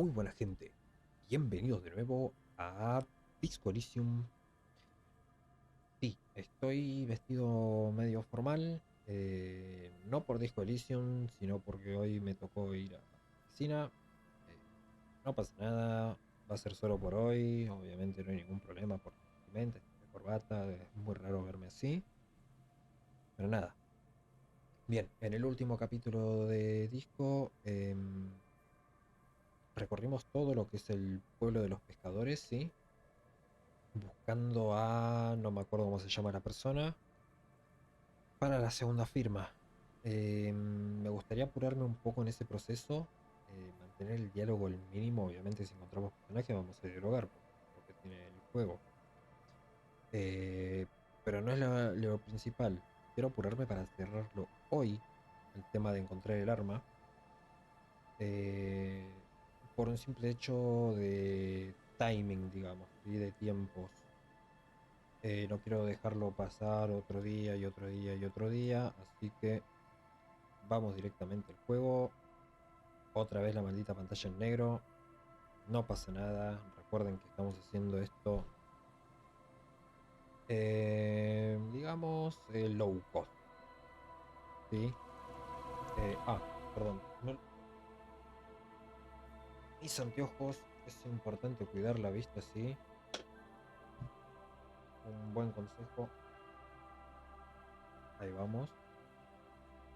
Muy buena gente, bienvenidos de nuevo a Disco Elysium. Sí, estoy vestido medio formal, no por Disco Elysium, sino porque hoy me tocó ir a la oficina. eh, no pasa nada, va a ser solo por hoy, obviamente no hay ningún problema por mi vestimenta, estoy de corbata, es muy raro verme así, pero nada. Bien, en el último capítulo de Disco recorrimos todo lo que es el pueblo de los pescadores, ¿sí? Buscando a... no me acuerdo cómo se llama la persona, para la segunda firma. Me gustaría apurarme un poco en ese proceso, mantener el diálogo al mínimo. Obviamente si encontramos personajes vamos a dialogar, porque es lo que tiene el juego. Eh, pero no es lo principal. Quiero apurarme para cerrarlo hoy, el tema de encontrar el arma, eh, por un simple hecho de timing, digamos, y de tiempos. No quiero dejarlo pasar otro día y otro día y otro día, así que vamos directamente al juego. Otra vez la maldita pantalla en negro. No pasa nada. Recuerden que estamos haciendo esto, digamos, low cost. ¿Sí? Perdón. Mis anteojos. Es importante cuidar la vista, sí. Un buen consejo. Ahí vamos.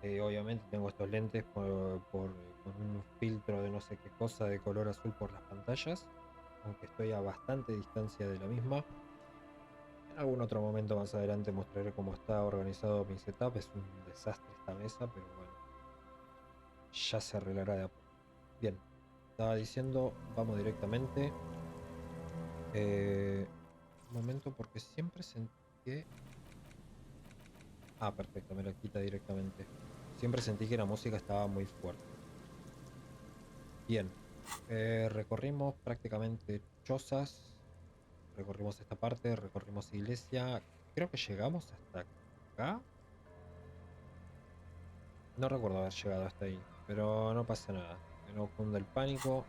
Obviamente tengo estos lentes con un filtro de no sé qué cosa de color azul por las pantallas, aunque estoy a bastante distancia de la misma. En algún otro momento más adelante mostraré cómo está organizado mi setup. Es un desastre esta mesa, pero bueno, ya se arreglará de a poco. Bien, estaba diciendo, vamos directamente. Un momento, porque siempre sentí que... Ah, perfecto, me lo quita directamente. Siempre sentí que la música estaba muy fuerte. Bien, recorrimos prácticamente chozas, recorrimos esta parte, recorrimos Iglesia, creo que llegamos hasta acá, no recuerdo haber llegado hasta ahí, pero no pasa nada, que no cunda el pánico.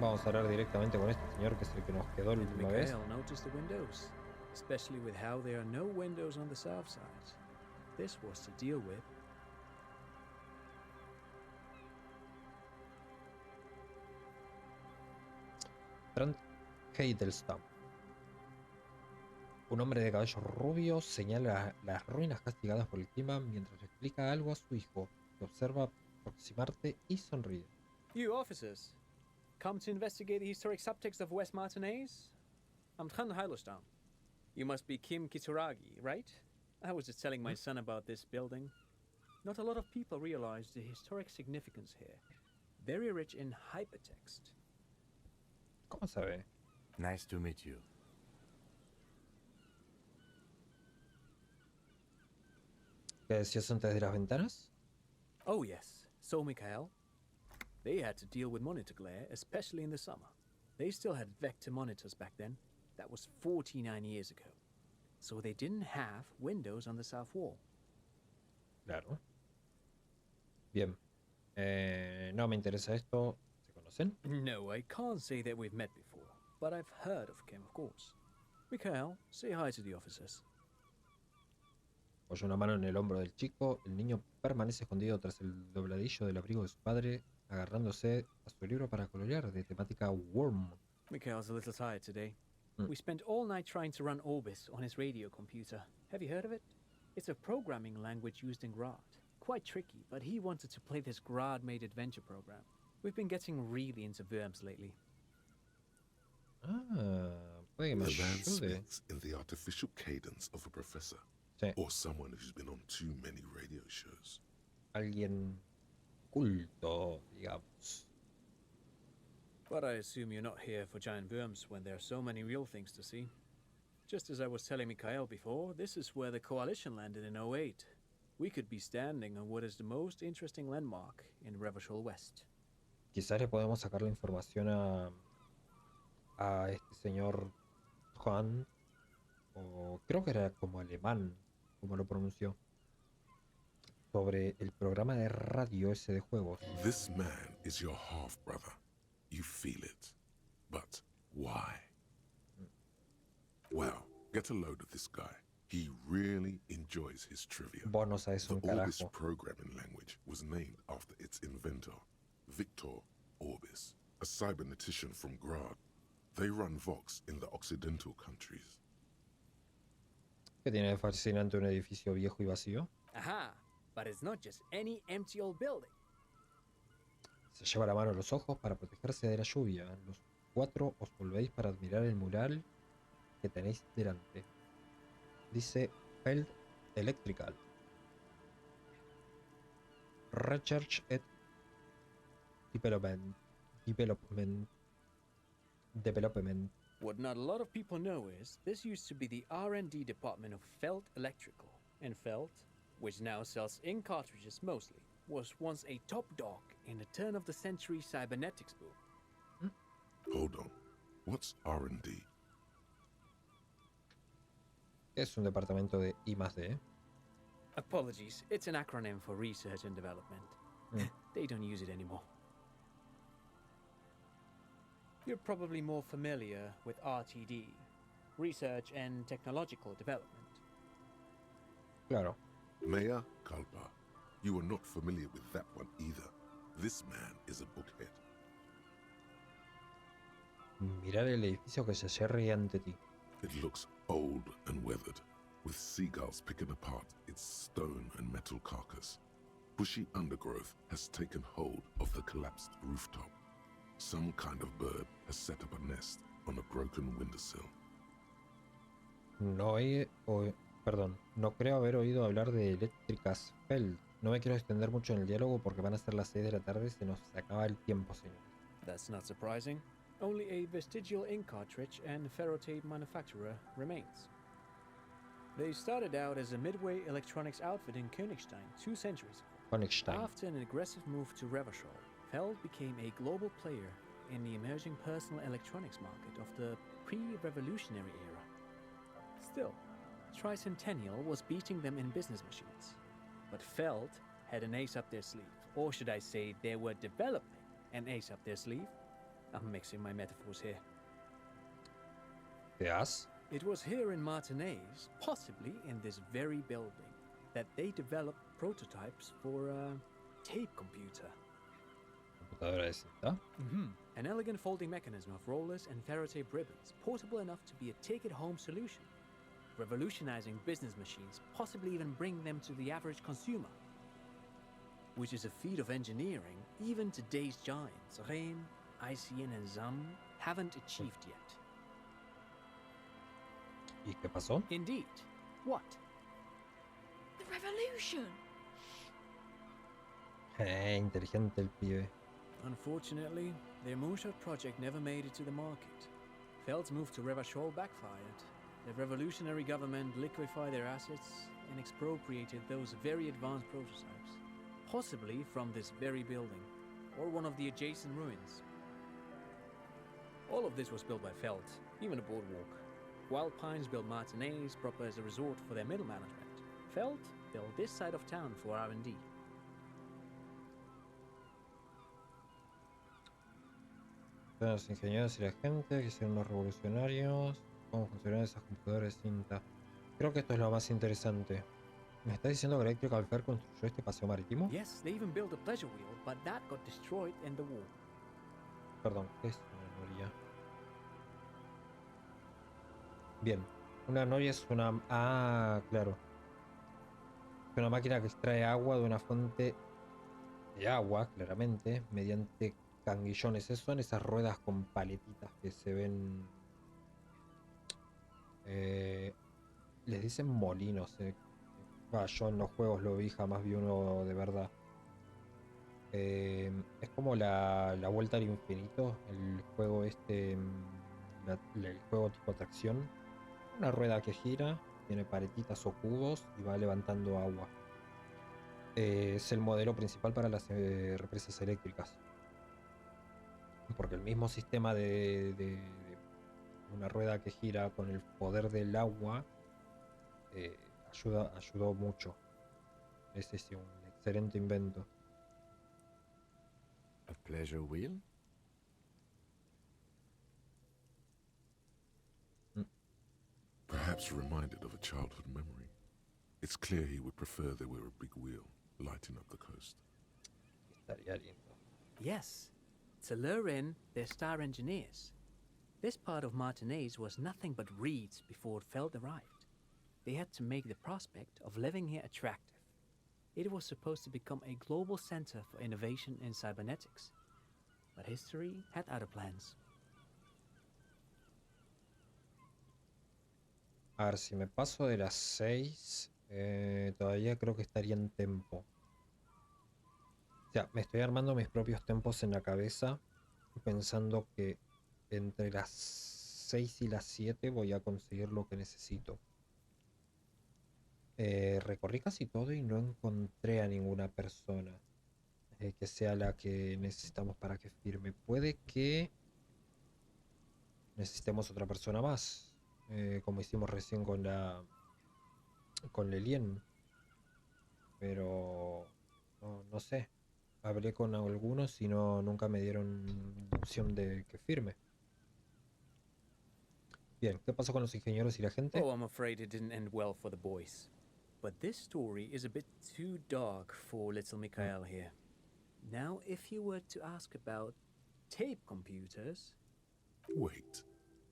Vamos a hablar directamente con este señor que es el que nos quedó la Did última vez. Mikhail notice the windows? Especially with how there are no windows on the south side. This was to deal with. Trent Heidelstamm, un hombre de cabello rubio, señala las ruinas castigadas por el clima mientras le explica algo a su hijo, que observa aproximarte y sonríe. You officers, come to investigate the historic subtext of West Martinez? I'm Trent Heidelstamm. You must be Kim Kitsuragi, right? I was just telling my son about this building. Not a lot of people realize the historic significance here. Very rich in hypertext. ¿Cómo sabe? Nice to meet you. ¿Qué decías antes de las ventanas? Oh yes, so Mikhail. They had to deal with monitor glare, especially in the summer. They still had vector monitors back then. That was 49 years ago. So they didn't have windows on the south wall. Claro. Bien. No me interesa esto. ¿Se conocen? No, I can't say that we've met before, but I've heard of Kim, of course. Mikhail, say hi to the officers. Apoya una mano en el hombro del chico. El niño permanece escondido tras el dobladillo del abrigo de su padre, agarrándose a su libro para colorear de temática Worm. Mikhail's a little tired today. Mm. We spent all night trying to run Orbis on his radio computer. Have you heard of it? It's a programming language used in Grad. Quite tricky, but he wanted to play this Grad-made adventure program. We've been getting really into verbs lately. Puede que me The man ayude. speaks in the artificial cadence of a professor, Sí, or someone who's been on too many radio shows. alguien culto, digamos. But I assume you're not here for giant worms when there are so many real things to see. Just as I was telling Mikhail before, this is where the Coalition landed in '08. We could be standing on what is the most interesting landmark in Revachol West. Quizás le podemos sacar la información a este señor Juan, o creo que era como alemán, como lo pronunció, sobre el programa de radio ese de juegos. This man is your half-brother. You feel it. But why? Well, get a load of this guy. He really enjoys his trivia. Vos no sabes The un Orbis carajo. programming language was named after its inventor, Victor Orbis, a cybernetician from Grad. They run Vox in the Occidental countries. ¿Qué tiene de fascinante un edificio viejo y vacío? Aha! But it's not just any empty old building. Se lleva la mano a los ojos para protegerse de la lluvia. Los 4 os volvéis para admirar el mural que tenéis delante. Dice Feld Electrical. Research and Development. Development. What not a lot of people know is this used to be the R&D department of Felt Electrical, and Felt, which now sells ink cartridges mostly, was once a top dog in the turn-of-the-century cybernetics boom. Hold on. What's R&D? Es un departamento de I+D. Apologies, it's an acronym for research and development. They don't use it anymore. You're probably more familiar with RTD, Research and Technological Development. Claro. Mea culpa. You are not familiar with that one either. This man is a bookhead. Mirar el edificio que se yergue ante ti. It looks old and weathered, with seagulls picking apart its stone and metal carcass. Bushy undergrowth has taken hold of the collapsed rooftop. Some kind of bird has set up a nest on a broken windowsill. No creo haber oído hablar de eléctricas Feld. No me quiero extender mucho en el diálogo porque van a ser las 6 de la tarde y se nos acaba el tiempo, señor. That's not surprising. Only a vestigial ink cartridge and ferrotape manufacturer remains. They started out as a midway electronics outfit in Kingstone 2 centuries ago. Kingstone. After an aggressive move to Revachol, Feld became a global player in the emerging personal electronics market of the pre-revolutionary era. Still, Tricentennial was beating them in business machines. But Feld had an ace up their sleeve, or should I say they were developing an ace up their sleeve? I'm mixing my metaphors here. Yes. It was here in Martinez, possibly in this very building, that they developed prototypes for a tape computer. Computadora de cinta. An elegant folding mechanism of rollers and ferrotape ribbons, portable enough to be a take-it-home solution, revolutionizing business machines, possibly even bringing them to the average consumer, which is a feat of engineering even today's giants, Rehm, ICN and ZAM, haven't achieved yet. ¿Y qué pasó? Indeed. What? The revolution! Inteligente el pibe. Unfortunately, their moonshot project never made it to the market. Feld's move to Revachol backfired. The revolutionary government liquefied their assets and expropriated those very advanced prototypes, possibly from this very building, or one of the adjacent ruins. All of this was built by Feld, even the boardwalk. Wild Pines built Martinez proper as a resort for their middle management. Feld built this side of town for R&D. Los ingenieros y la gente que hicieron los revolucionarios. Cómo funcionan esas computadoras de cinta. Creo que esto es lo más interesante. ¿Me estás diciendo que Electrical Fair construyó este paseo marítimo? Yes, they even built a pleasure wheel, but that got destroyed in the war. Perdón, ¿qué es una noria? Bien, una noria es una... Ah, claro. Es una máquina que extrae agua de una fuente de agua, claramente, mediante canguillones. Esas son esas ruedas con paletitas que se ven... les dicen molinos. Yo en los juegos lo vi, jamás vi uno de verdad. Es como la vuelta al infinito, el juego este, el juego tipo atracción. Una rueda que gira, tiene paletitas o cubos y va levantando agua. Es el modelo principal para las represas eléctricas. Porque el mismo sistema de una rueda que gira con el poder del agua ayudó mucho. Es un excelente invento. A pleasure wheel? Perhaps reminded of a childhood memory. It's clear he would prefer there were a big wheel lighting up the coast. Estaría lindo. Yes, to lure in their star engineers. This part of Martinez was nothing but reeds before Feld arrived. They had to make the prospect of living here attractive. It was supposed to become a global center for innovation in cybernetics. But history had other plans. A ver, si me paso de las 6, todavía creo que estaría en tempo. O sea, me estoy armando mis propios tempos en la cabeza, pensando que entre las 6 y las 7 voy a conseguir lo que necesito. Recorrí casi todo y no encontré a ninguna persona que sea la que necesitamos para que firme. Puede que necesitemos otra persona más, como hicimos recién con Lelien, pero no sé. Hablé con algunos y nunca me dieron opción de que firme. Bien, ¿qué pasó con los ingenieros y la gente? Oh, I'm afraid it didn't end well for the boys. But this story is a bit too dark for little Mikhail here. Now, if you were to ask about tape computers... Wait,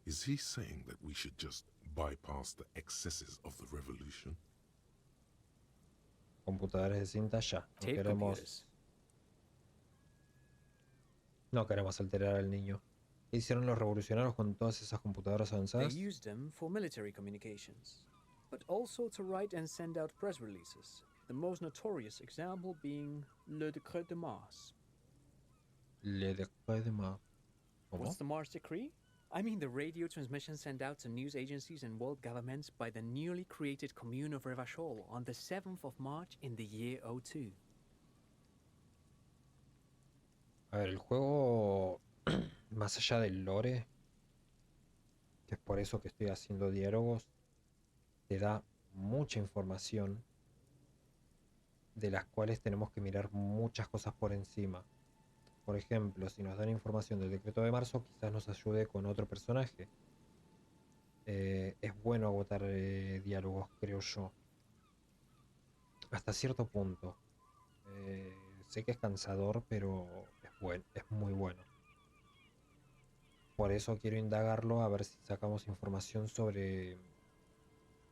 is he saying that we should just bypass the excesses of the revolution? Computadores de cinta ya. Tape computers. No queremos alterar al niño. ¿Qué hicieron los revolucionarios con todas esas computadoras avanzadas? They used them for military communications, but also to write and send out press releases. The most notorious example being Le Décret de Mars. Le Décret de Mars. ¿Cómo? What's the Mars Decree? I mean the radio transmission sent out to news agencies and world governments by the newly created commune of Revachol on the 7th of March in the year 02. A ver, el juego, más allá del lore, que es por eso que estoy haciendo diálogos, te da mucha información de las cuales tenemos que mirar muchas cosas por encima. Por ejemplo, si nos dan información del decreto de marzo, quizás nos ayude con otro personaje. Es bueno agotar diálogos, creo yo. Hasta cierto punto. Sé que es cansador, pero es muy bueno. Por eso quiero indagarlo, a ver si sacamos información sobre...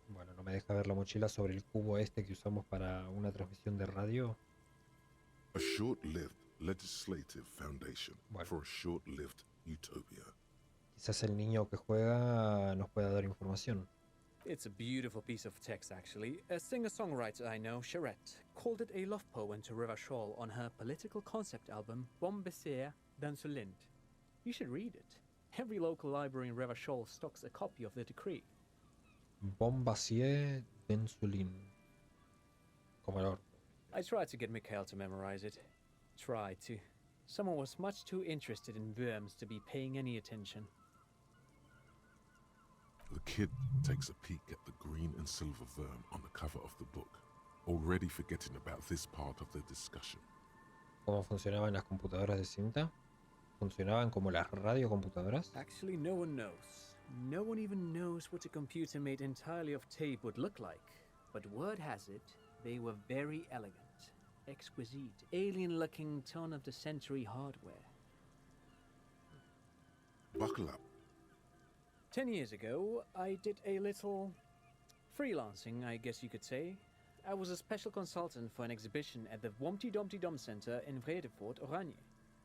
Bueno, no me deja ver la mochila, sobre el cubo este que usamos para una transmisión de radio. A short-lived legislative foundation for a short-lived utopia. Quizás el niño que juega nos pueda dar información. It's a beautiful piece of text, actually. A singer-songwriter I know, Charette, called it a love poem to Revachol on her political concept album, Bombacier d'Insolente. You should read it. Every local library in Revachol stocks a copy of the decree. Bombacier d'Insolente. Como el orto. I tried to get Mikhail to memorize it. Tried to. Someone was much too interested in worms to be paying any attention. The kid takes a peek at the green and silver worm on the cover of the book, already forgetting about this part of the discussion. ¿Cómo funcionaban las computadoras de cinta? ¿Funcionaban como las radiocomputadoras? Actually, no one knows. No one even knows what a computer made entirely of tape would look like. But word has it, they were very elegant, exquisite, alien-looking turn-of-the-century hardware. Buckle up. 10 years ago, I did a little freelancing, I guess you could say. I was a special consultant for an exhibition at the Wompty Dumpty Dum Center in Vredefort, Oranje.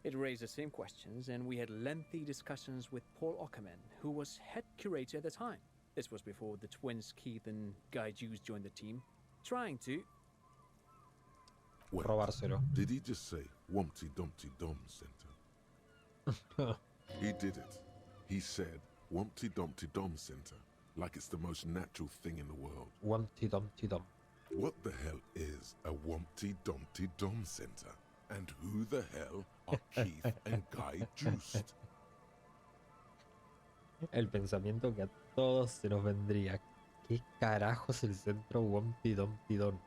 It raised the same questions, and we had lengthy discussions with Paul Ockerman, who was head curator at the time. This was before the twins Keith and Guy Jews joined the team, trying to... Wait, robárselo. Did he just say Wompty Dumpty Dum Center? He did it. He said Wompty Dumpty Dum Center, like it's the most natural thing in the world. Wompty Dumpty Dum. What the hell is a Wompty Dumpty Dum Center? And who the hell are Keith and Guy Juiced? El pensamiento que a todos se nos vendría. ¿Qué carajos el centro Wompty Dumpty Dum?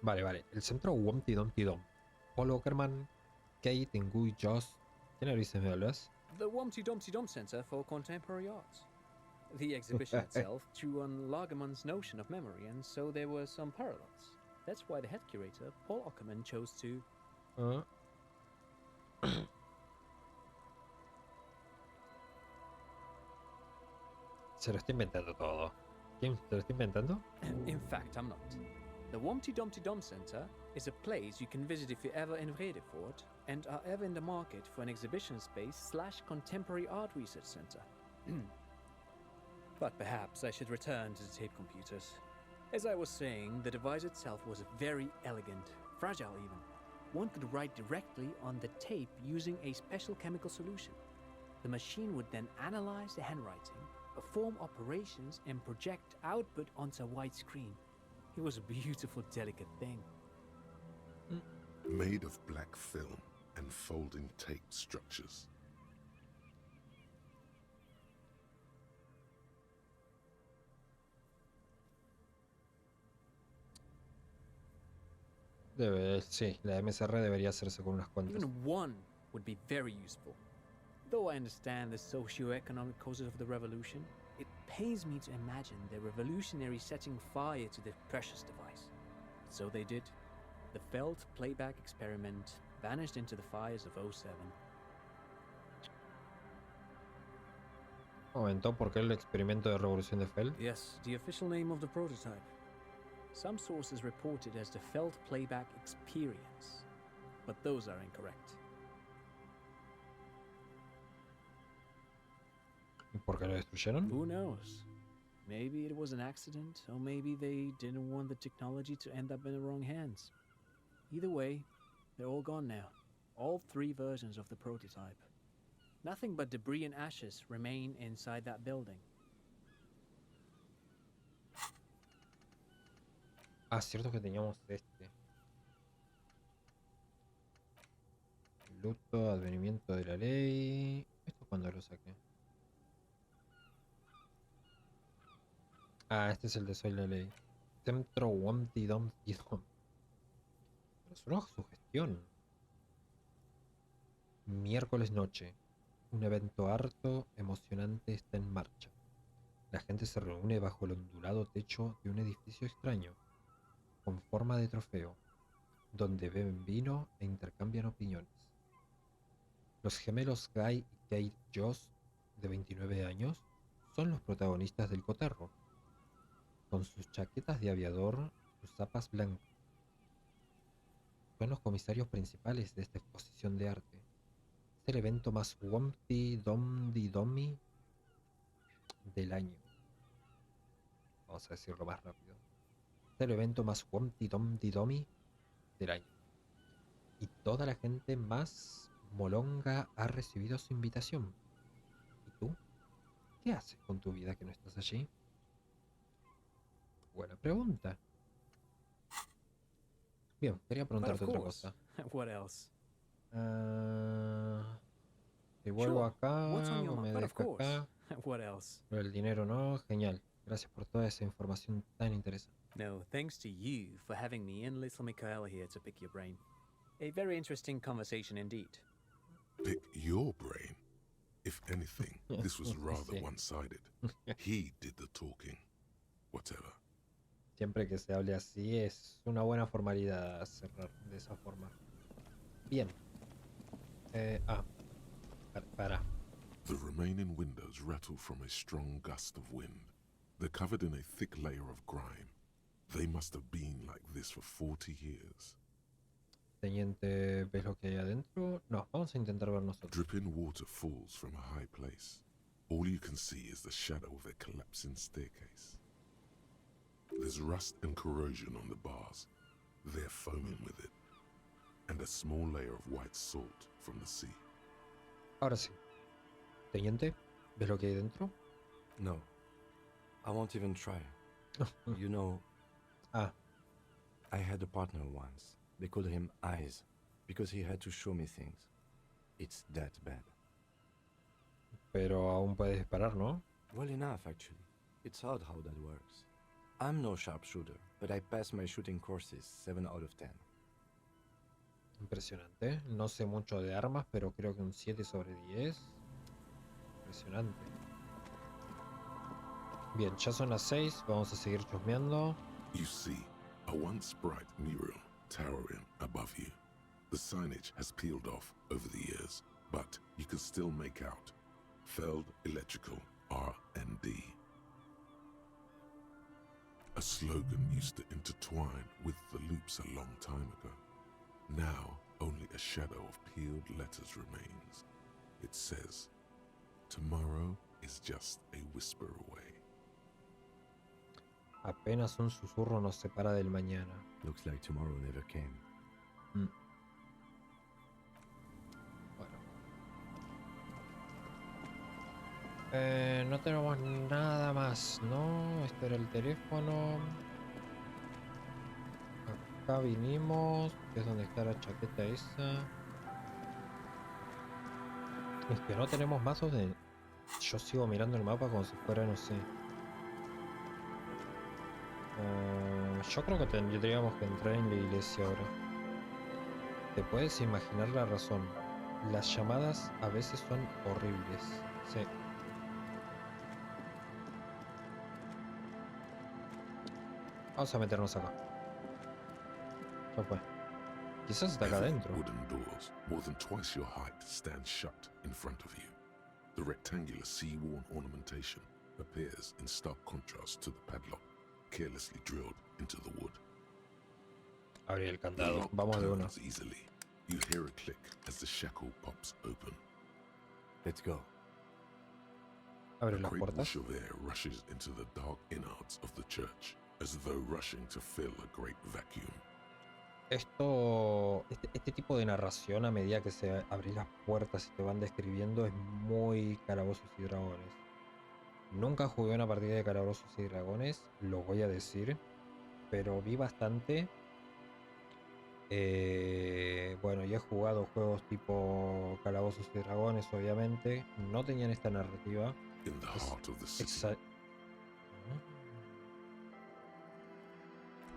Vale. El centro Wompty Dumpty Dum. Paul Ockerman, Kate y Guy Joss. ¿Qué narices me hablas? The Wumpty Dumpty Dump Center for Contemporary Art. The exhibition itself drew on Lagerman's notion of memory, and so there were some parallels. That's why the head curator, Paul Ockerman, chose to... Se lo está inventando todo. ¿Quién se lo está inventando? In fact, I'm not. The Wumpty Dumpty Dump Center is a place you can visit if you're ever in Vredefort and are ever in the market for an exhibition space / contemporary art research center. But perhaps I should return to the tape computers. As I was saying, the device itself was very elegant, fragile even. One could write directly on the tape using a special chemical solution. The machine would then analyze the handwriting, perform operations, and project output onto a white screen. It was a beautiful, delicate thing. Made of black film and folding tape structures. Sí, la MSR debería hacerse con unas cuantas. Even one would be very useful. Though I understand the socio-economic causes of the revolution, it pains me to imagine the revolutionaries setting fire to the precious device. So they did. The Feld playback experiment vanished into the fires of 07. Comentó por qué el experimento de revolución de Feld. Yes, the official name of the prototype. Some sources report it as the Feld playback experience, but those are incorrect. ¿Por qué lo destruyeron? Who knows? Maybe it was an accident, or maybe they didn't want the technology to end up in the wrong hands. Either way, they're all gone now. All 3 versions of the prototype. Nothing but debris and ashes remain inside that building. Ah, cierto que teníamos este. Luto, advenimiento de la ley. ¿Esto cuándo lo saqué? Ah, este es el de Soy la Ley. Centro Wumpty Dumpty Dump. Pero es una sugestión. Miércoles noche. Un evento harto emocionante está en marcha. La gente se reúne bajo el ondulado techo de un edificio extraño, con forma de trofeo, donde beben vino e intercambian opiniones. Los gemelos Guy y Kate Joss, de 29 años, son los protagonistas del cotarro, con sus chaquetas de aviador, sus zapas blancas. Son los comisarios principales de esta exposición de arte. Es el evento más Wumpty Dumpty Dummy del año. Vamos a decirlo más rápido. Es el evento más Wumpty Dumpty Dummy del año. Y toda la gente más molonga ha recibido su invitación. ¿Y tú? ¿Qué haces con tu vida que no estás allí? Buena pregunta. Bien, quería preguntarte otra cosa. What else? Si vuelvo acá, What's on your o me mind? But of dejo course. acá. What else? Pero el dinero no, genial. Gracias por toda esa información tan interesante. No, thanks to you for having me and little Michaela here to pick your brain. A very interesting conversation indeed. Pick your brain. If anything, this was rather Sí. one-sided. He did the talking. Whatever. Siempre que se hable así es una buena formalidad cerrar de esa forma. Bien. Para. The remaining windows rattle from a strong gust of wind. They're covered in a thick layer of grime. They must have been like this for 40 years. Teniente, ¿ves lo que hay adentro? No, vamos a intentar ver nosotros. Dripping water falls from a high place. All you can see is the shadow of a collapsing staircase. There's rust and corrosion on the bars. They're foaming with it. And a small layer of white salt from the sea. Ahora sí. Teniente, ¿ves lo que hay dentro? No, I won't even try. You know, Ah, I had a partner once. They called him Eyes because he had to show me things. It's that bad. pero aún puedes disparar, ¿no? Well enough, actually. It's odd how that works. I'm no sharpshooter, but I passed my shooting courses 7 out of 10. Impresionante. No sé mucho de armas, pero creo que un 7 sobre 10. Impresionante. Bien, ya son las 6. Vamos a seguir chusmeando. You see a once bright mural towering above you. The signage has peeled off over the years, but you can still make out Feld Electrical R&D. A slogan used to intertwine with the loops a long time ago. Now, only a shadow of peeled letters remains. It says, "Tomorrow is just a whisper away." Apenas un susurro nos separa del mañana. Looks like tomorrow never came. Bueno. No tenemos nada más, ¿no? Este era el teléfono. Acá vinimos. Que es donde está la chaqueta esa. Es que no tenemos mazos de... Yo sigo mirando el mapa como si fuera, no sé. Yo creo que tendríamos que entrar en la iglesia ahora. Te puedes imaginar la razón. Las llamadas a veces son horribles. Sí. Vamos a meternos acá. Ya fue. Quizás está acá Heavy adentro. wooden doors, more than twice your height, stand shut in front of you. The rectangular sea-worn ornamentation appears in stark contrast to the padlock, carelessly drilled into the wood. Abrir el The candado. lock Vamos de uno. turns easily. You hear a click as the shackle pops open. Let's go. Abre A las great puertas. whoosh of air rushes into the dark innards of the church, as though rushing to fill a great vacuum. Este tipo de narración a medida que se abren las puertas y te van describiendo es muy Calabozos y Dragones. Nunca jugué una partida de Calabozos y Dragones, lo voy a decir, pero vi bastante. Bueno, y he jugado juegos tipo Calabozos y Dragones, obviamente. No tenían esta narrativa. In the heart of the city,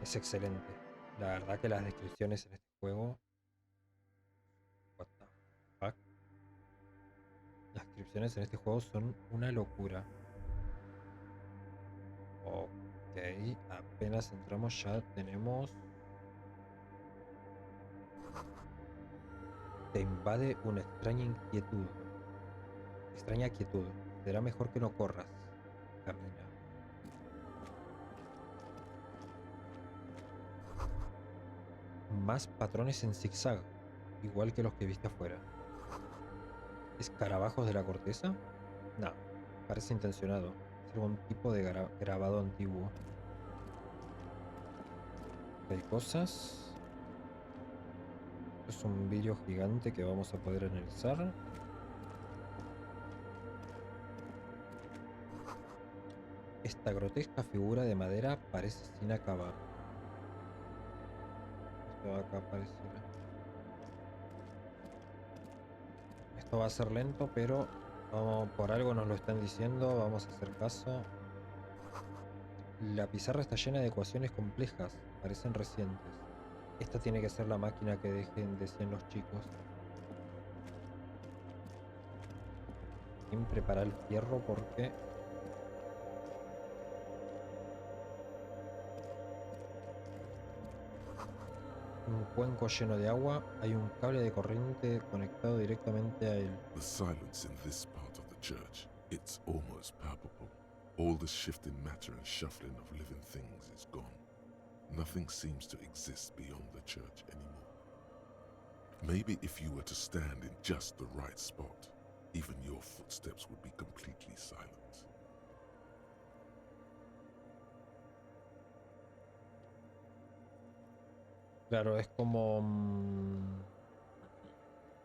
Es excelente. La verdad que las descripciones en este juego... What the fuck? Las descripciones en este juego son una locura. Ok, apenas entramos ya tenemos... Te invade una extraña inquietud. Extraña quietud. Será mejor que no corras. Camina. Más patrones en zigzag, igual que los que viste afuera. ¿Escarabajos de la corteza? No, parece intencionado. Es algún tipo de grabado antiguo. Hay cosas. Es un vidrio gigante que vamos a poder analizar. Esta grotesca figura de madera parece sin acabar. Esto acá pareciera. Esto va a ser lento, pero por algo nos lo están diciendo. Vamos a hacer caso. La pizarra está llena de ecuaciones complejas. Parecen recientes. Esta tiene que ser la máquina que decían los chicos. ¿Quién prepara el fierro? Porque... un cuenco lleno de agua, hay un cable de corriente conectado directamente a él. the silence in this part of the church, it's almost palpable. All the shifting matter and shuffling of living things is gone. Nothing seems to exist beyond the church anymore. Maybe if you were to stand in just the right spot, even your footsteps would be completely silent. Claro, es como...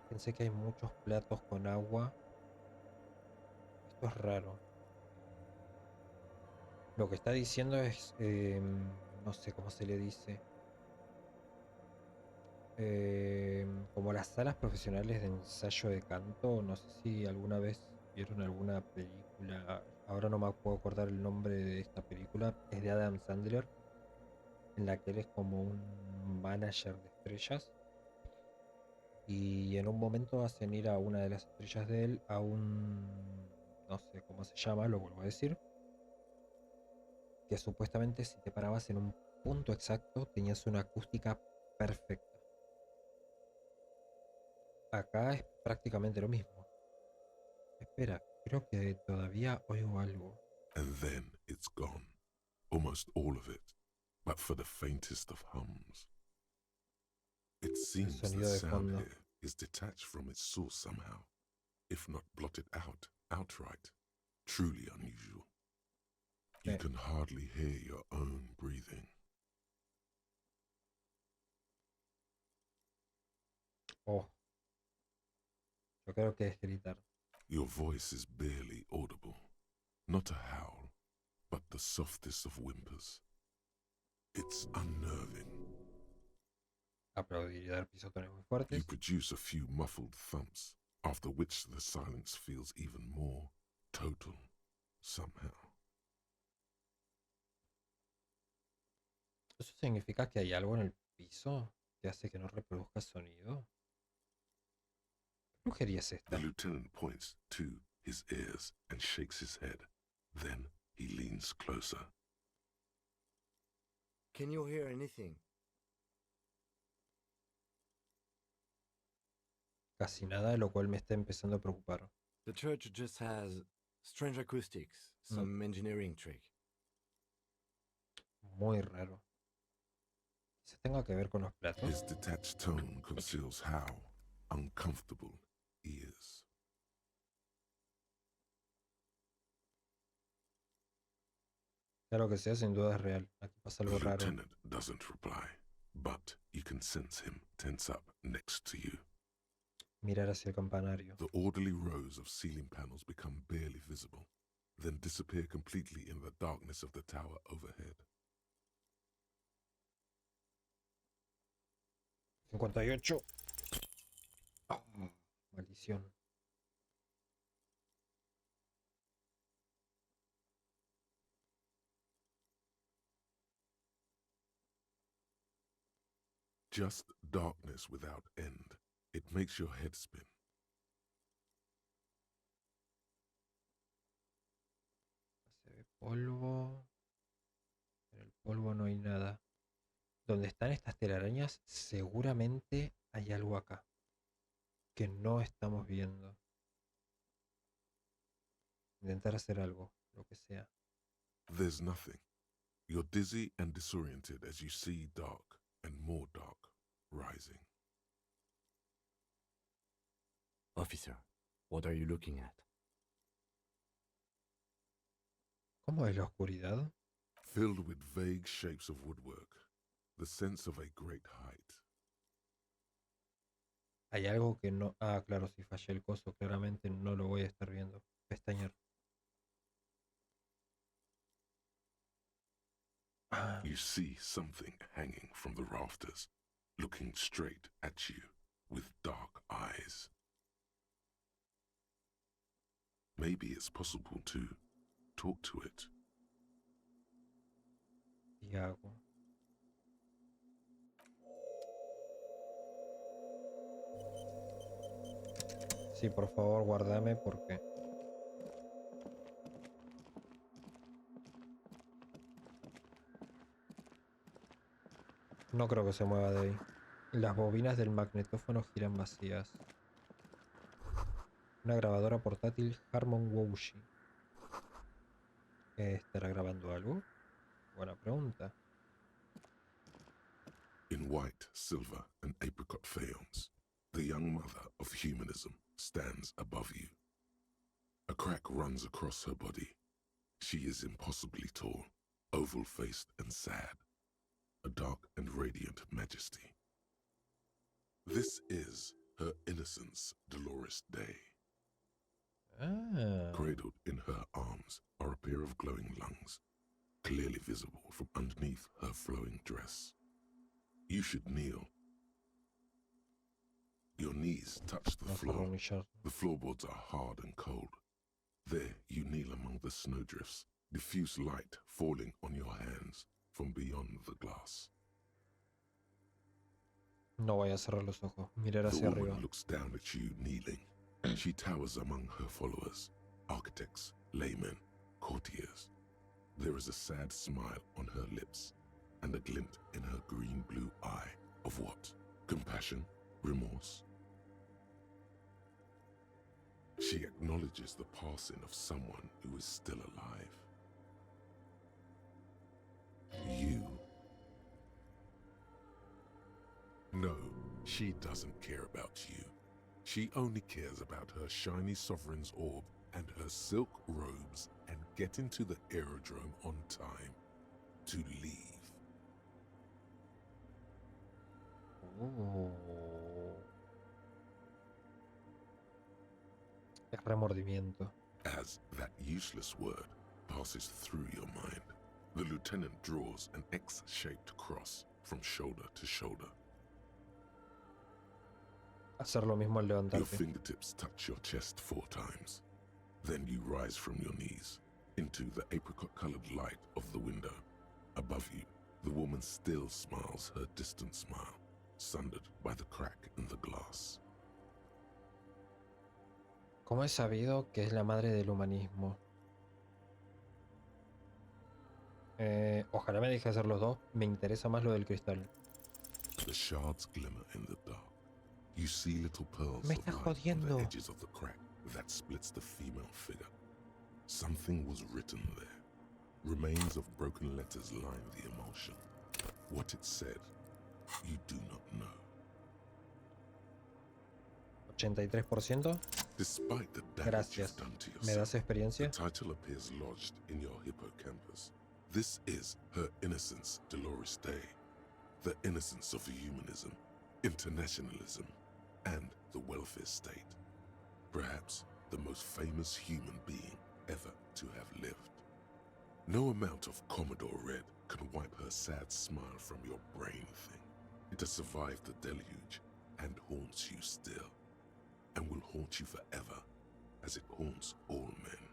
pensé que hay muchos platos con agua. Esto es raro. Lo que está diciendo es... no sé cómo se le dice. Como las salas profesionales de ensayo de canto. No sé si alguna vez vieron alguna película. Ahora no me puedo acordar el nombre de esta película. Es de Adam Sandler, en la que él es como un manager de estrellas. Y en un momento hacen ir a una de las estrellas de él a un no sé cómo se llama, lo vuelvo a decir, que supuestamente si te parabas en un punto exacto tenías una acústica perfecta. Acá es prácticamente lo mismo. Espera, creo que todavía oigo algo. And then it's gone. Almost all of it, but for the faintest of hums. It El seems the sonido de sound fondo. here is detached from its source somehow, if not blotted out outright. Truly unusual. You Sí. can hardly hear your own breathing. Oh, yo creo que es gritar. Your voice is barely audible. Not a howl, but the softest of whimpers. It's unnerving. Aplaudir y dar pisotones muy You fuertes. produce a few muffled thumps, after which the silence feels even more total, somehow. ¿Eso significa que hay algo en el piso que hace que no reproduzca sonido? ¿Qué brujería es The esta? lieutenant points to his ears and shakes his head. Then he leans closer. Can you hear anything? Casi nada, lo cual me está empezando a preocupar. The church just has strange acoustics, some engineering trick. Muy raro. ¿Se tenga que ver con los platos? His detached tone conceals how uncomfortable he is. Sea lo que sea, sin duda es real. Aquí pasa The algo raro. lieutenant doesn't reply, but you can sense him tense up next to you. Mirar hacia el campanario. The orderly rows of ceiling panels become barely visible, then disappear completely in the darkness of the tower overhead. 58. Oh, maldición. Just darkness without end. It makes your head spin. Se ve polvo. En el polvo no hay nada. Donde están estas telarañas, seguramente hay algo acá que no estamos viendo. Intentar hacer algo, lo que sea. There's nothing. You're dizzy and disoriented as you see dark and more dark rising. Officer, what are you looking at? ¿Cómo es la oscuridad? Filled with vague shapes of woodwork, the sense of a great height. Hay algo que no... Ah, claro, si fallé el coso, claramente no lo voy a estar viendo. Pestañear. Ah, You see something hanging from the rafters, looking straight at you with dark eyes. Maybe it's possible to talk to it. y hago. Sí, por favor, guárdame porque... No creo que se mueva de ahí. Las bobinas del magnetófono giran vacías. Una grabadora portátil Harmon Woushi. ¿Estará grabando algo? Buena pregunta. In white, silver, and apricot faience, the young mother of humanism stands above you. A crack runs across her body. She is impossibly tall, oval-faced and sad, a dark and radiant majesty. This is her innocence, Dolores Day. Ah, Cradled in her arms are a pair of glowing lungs, clearly visible from underneath her flowing dress. You should kneel. Your knees touch the vamos a floor. reunir. The floorboards are hard and cold. There you kneel among the snowdrifts, diffuse light falling on your hands from beyond the glass. No voy a cerrar los ojos. Mirar The hacia woman arriba. looks down at you kneeling. She towers among her followers, architects, laymen, courtiers. There is a sad smile on her lips and a glint in her green-blue eye of what? Compassion? Remorse? She acknowledges the passing of someone who is still alive. You. No, she doesn't care about you. She only cares about her shiny sovereign's orb and her silk robes and getting to the aerodrome on time to leave. Oh. Es remordimiento. As that useless word passes through your mind, the lieutenant draws an X-shaped cross from shoulder to shoulder. Hacer lo mismo al Your levantarte. fingertips touch your chest 4 times. Then you rise from your knees into the apricot-colored light of the window. Above you, the woman still smiles her distant smile, sundered by the crack in the glass. ¿Cómo he sabido que es la madre del humanismo? Ojalá me deje hacer los dos. Me interesa más lo del cristal. The shards glimmer in the dark. You see little pearls Me of está light on jodiendo. the edges of the crack that splits the female figure. Something was written there. Remains of broken letters line the emulsion. What it said, you do not know. 83%. Despite the damage Gracias. you've done to ¿Me das yourself, the experiencia? title appears lodged in your hippocampus. This is Her Innocence Dolores Day, the innocence of humanism, internationalism, and the welfare state. Perhaps the most famous human being ever to have lived. No amount of Commodore Red can wipe her sad smile from your brain thing. It has survived the deluge and haunts you still, and will haunt you forever, as it haunts all men.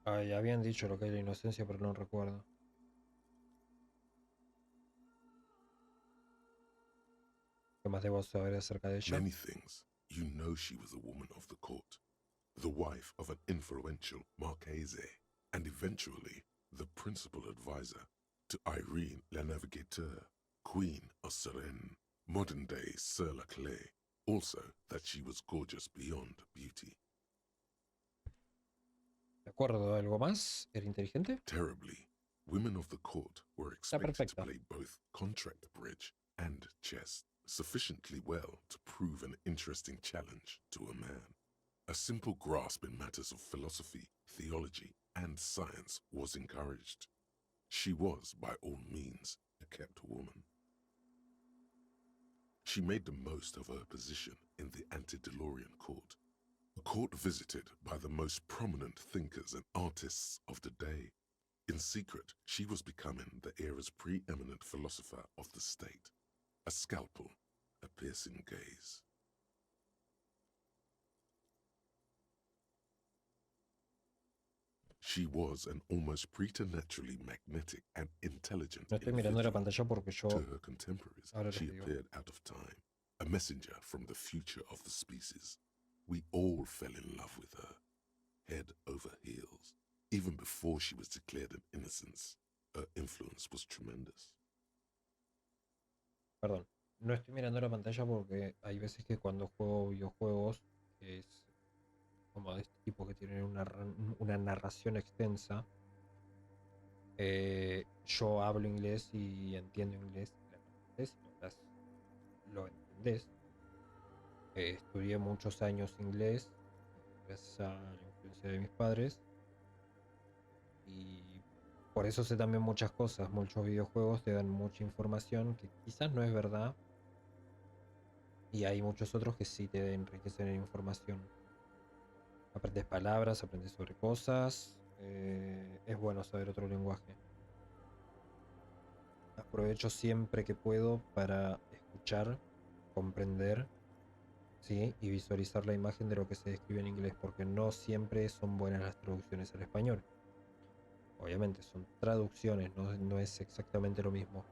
Ay, habían dicho lo que es la inocencia, pero no recuerdo. ¿Qué más debo saber acerca de ella? Many things. You know she was a woman of the court, the wife of an influential Marchese, and eventually the principal advisor to Irene la Navigateur, Queen of Seren, modern-day Sir Laclay. Also that she was gorgeous beyond beauty. ¿De acuerdo? ¿Algo más? ¿Era inteligente? Terribly, women of the court were Está expected to perfecta. play both contract bridge and chess sufficiently well to prove an interesting challenge to a man. A simple grasp in matters of philosophy, theology, and science was encouraged. She was, by all means, a kept woman. She made the most of her position in the antediluvian court, a court visited by the most prominent thinkers and artists of the day. In secret, she was becoming the era's preeminent philosopher of the state, a scalpel, a piercing gaze. She was an almost preternaturally magnetic and intelligent No estoy mirando la individual. pantalla porque yo... To her contemporaries, Ahora les she digo. appeared out of time, a messenger from the future of the species. We all fell in love with her, head over heels. Even before she was declared an innocence, her influence was tremendous. Perdón. No estoy mirando la pantalla porque hay veces que cuando juego videojuegos, que es como de este tipo que tienen una narración extensa, yo hablo inglés y entiendo inglés, lo entendés. Estudié muchos años inglés gracias a la influencia de mis padres y por eso sé también muchas cosas. Muchos videojuegos te dan mucha información que quizás no es verdad y hay muchos otros que sí te enriquecen en información. Aprendes palabras, aprendes sobre cosas. Es bueno saber otro lenguaje. Aprovecho siempre que puedo para escuchar, comprender, ¿sí? Y visualizar la imagen de lo que se describe en inglés, porque no siempre son buenas las traducciones al español. Obviamente son traducciones, no es exactamente lo mismo.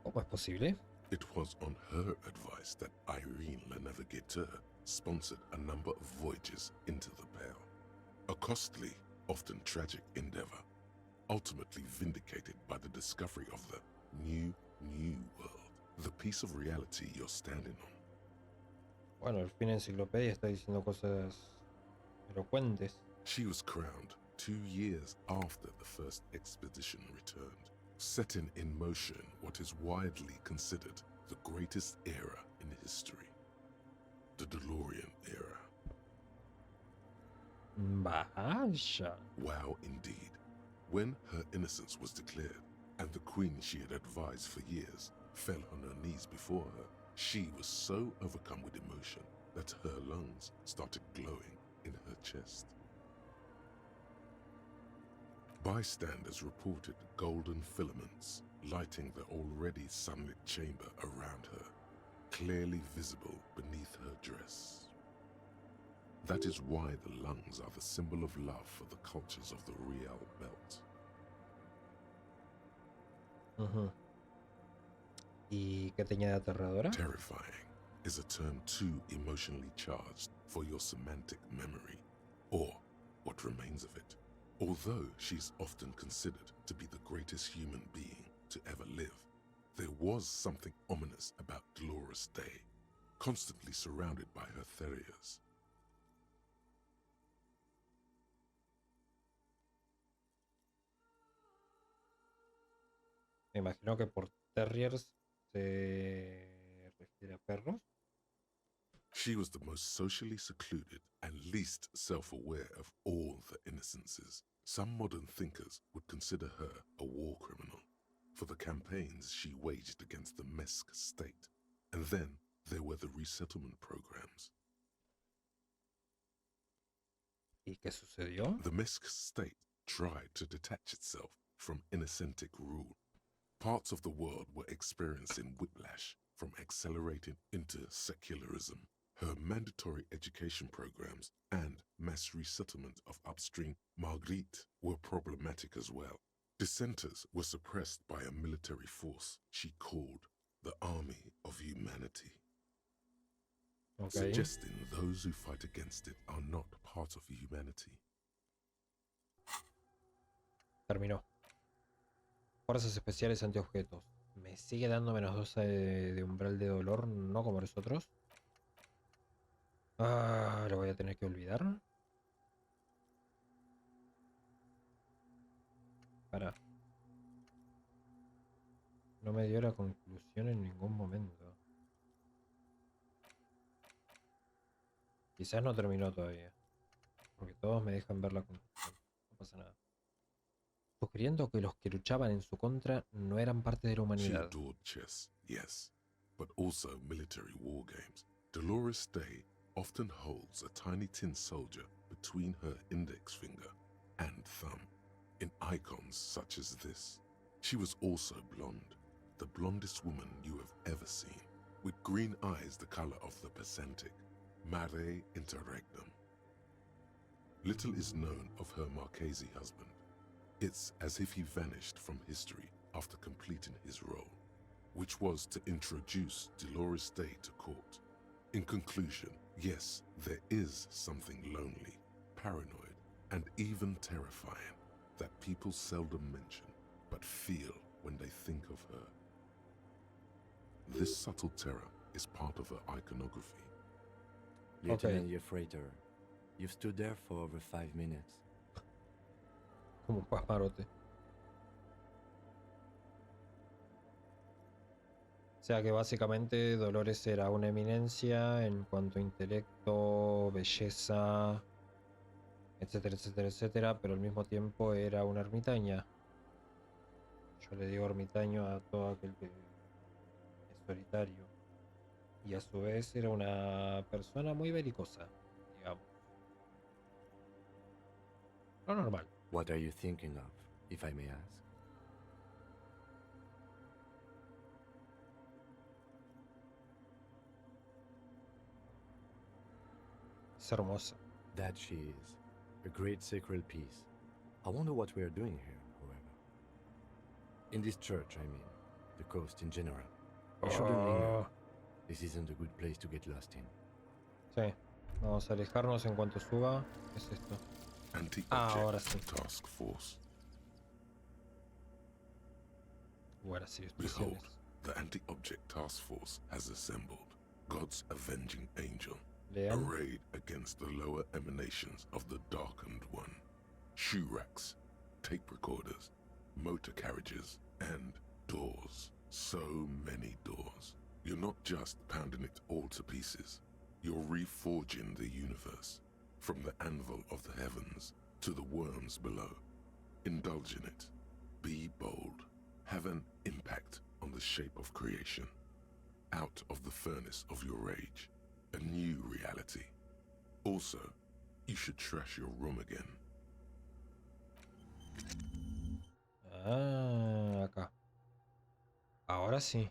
¿Cómo es posible? It was on her advice that Irene Le Navigateur sponsored a number of voyages into the Pale. A costly, often tragic endeavor, ultimately vindicated by the discovery of the new world, the piece of reality you're standing on. Bueno, el fin enciclopedia está diciendo cosas elocuentes. She was crowned 2 years after the first expedition returned, setting in motion what is widely considered the greatest era in history, the DeLorean era. Vaya. Wow, indeed. When her innocence was declared, and the queen she had advised for years fell on her knees before her, she was so overcome with emotion that her lungs started glowing in her chest. Bystanders reported golden filaments lighting the already sunlit chamber around her, clearly visible beneath her dress. That is why the lungs are the symbol of love for the cultures of the Real Belt. ¿Y qué tenía de aterradora? Terrifying is a term too emotionally charged for your semantic memory, or what remains of it. Although she's often considered to be the greatest human being to ever live, there was something ominous about Dolores Day, constantly surrounded by her terriers. Me imagino que por terriers se refiere a perros. She was the most socially secluded and least self-aware of all the innocences. Some modern thinkers would consider her a war criminal for the campaigns she waged against the Mesk state. And then there were the resettlement programs. ¿Y qué sucedió? The Mesk state tried to detach itself from innocentic rule. Parts of the world were experiencing whiplash from accelerating into secularism. Her mandatory education programs and mass resettlement of upstream Marguerite were problematic as well. Dissenters were suppressed by a military force she called the Army of Humanity, suggesting those who fight against it are not part of humanity. Terminó. Fuerzas especiales antiobjetos. Me sigue dando -2 de umbral de dolor, no como los otros. Lo voy a tener que olvidar. Para. No me dio la conclusión en ningún momento. Quizás no terminó todavía. Porque todos me dejan ver la conclusión. No pasa nada. Sugiriendo que los que luchaban en su contra no eran parte de la She humanidad. adored chess, yes, but also military war games. Dolores Day often holds a tiny tin soldier between her index finger and thumb in icons such as this. She was also blonde, the blondest woman you have ever seen, with green eyes the color of the Pacentic, mare interregnum. Little is known of her Marchese husband. It's as if he vanished from history after completing his role, which was to introduce Dolores Day to court. In conclusion, yes, there is something lonely, paranoid, and even terrifying that people seldom mention, but feel when they think of her. This subtle terror is part of her iconography. Lieutenant Jeffrater, you've stood there for over 5 minutes. Como un pasmarote. O sea que básicamente Dolores era una eminencia en cuanto a intelecto, belleza, etcétera, etcétera, etcétera, pero al mismo tiempo era una ermitaña. Yo le digo ermitaño a todo aquel que es solitario. Y a su vez era una persona muy belicosa, digamos. Lo normal. What are you thinking of, if I may ask? Es hermosa. That she is. A great sacred piece. I wonder what we are doing here, however. In this church, I mean. the coast in general. We shouldn't linger. Oh, This isn't a good place to get lost in. sí. Vamos a alejarnos en cuanto suba. ¿Qué es esto? Ahora sí. Anti-object task force. Ahora sí, Behold, instrucciones. the anti-object task force has assembled. God's avenging angel, Lean. arrayed against the lower emanations of the darkened one. Shoe racks, tape recorders, motor carriages, and doors. So many doors. You're not just pounding it all to pieces. You're reforging the universe, from the anvil of the heavens to the worms below. Indulge in it. Be bold. Have an impact on the shape of creation. Out of the furnace of your rage, a new reality. Also, you should trash your room again. Ah, acá. Ahora sí.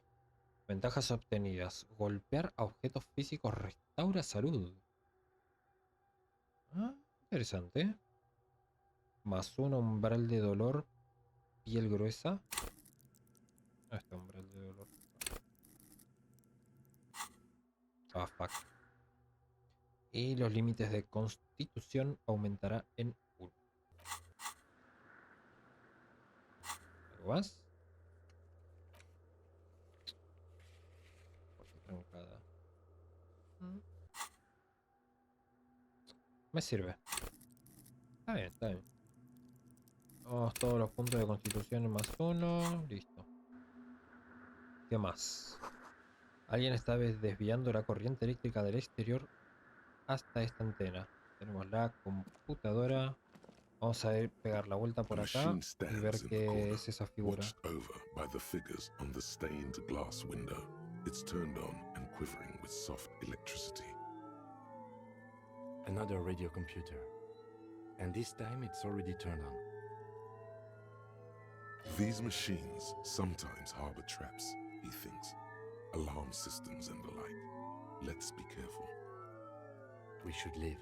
Ventajas obtenidas. Golpear a objetos físicos restaura salud. Ah, interesante. Más uno umbral de dolor. Piel gruesa. Ah, está umbral de dolor. Ah, fuck. Y los límites de constitución aumentará en 1. ¿Algo más? Puerta trancada. Me sirve. Está bien, está bien. Vamos todos los puntos de constitución en más 1. Listo. ¿Qué más? Alguien está desviando la corriente eléctrica del exterior hasta esta antena. Tenemos la computadora. Vamos a pegar la vuelta por The acá machine y ver stands in the qué corner, es esa figura. watched over by the figures on the stained glass window. It's turned on and quivering with soft electricity. Another radio computer. And this time it's already turned on. These machines sometimes harbor traps, he thinks. Alarm systems and the like. Let's be careful. We should leave.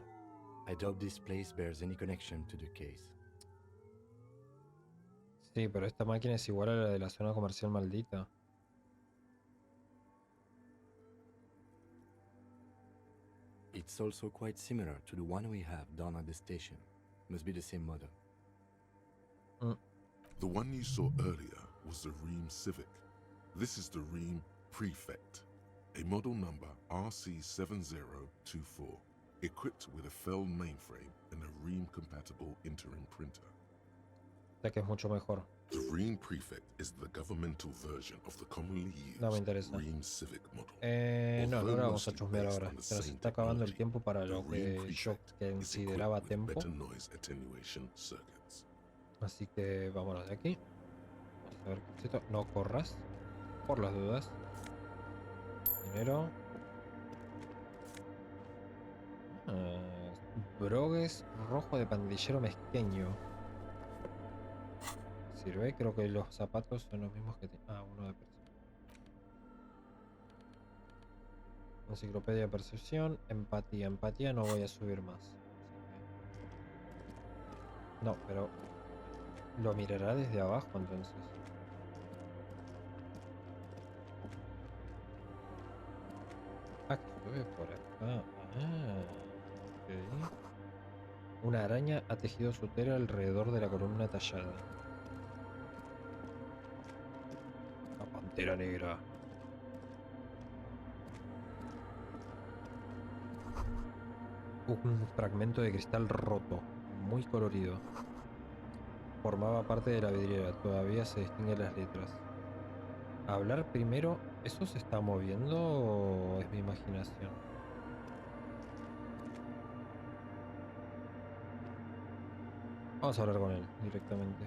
I doubt this place bears any connection to the case. Sí, pero esta máquina es igual a la de la zona comercial maldita. It's also quite similar to the one we have down at the station. Must be the same model. The one you saw earlier was the Ream Civic. This is the Ream Prefect, a model number RC7024, equipped with a Feld mainframe and a Ream-compatible interim printer. O sea que es mucho mejor. The Ream Prefect is the governmental version of the commonly No me used interesa. Ream Civic model. No, no Although lo vamos a mostly chusmear based ahora. on the Se nos same está acabando el technology, tiempo para the lo Ream que yo Prefect is consideraba equipped with tiempo. better noise attenuation circuits. Así que vámonos de aquí. Vamos a ver qué es esto. No corras. Por las dudas. Dinero. Brogues rojo de pandillero mezqueño. Sirve, creo que los zapatos son los mismos que tiene. Uno de percepción. Enciclopedia de percepción. Empatía. Empatía no voy a subir más. No, pero lo mirará desde abajo entonces. Que sube por acá. Ok. Una araña ha tejido su tela alrededor de la columna tallada. La pantera negra. Un fragmento de cristal roto, muy colorido. Formaba parte de la vidriera, todavía se distinguen las letras. Hablar primero, ¿eso se está moviendo o es mi imaginación? Vamos a hablar con él directamente.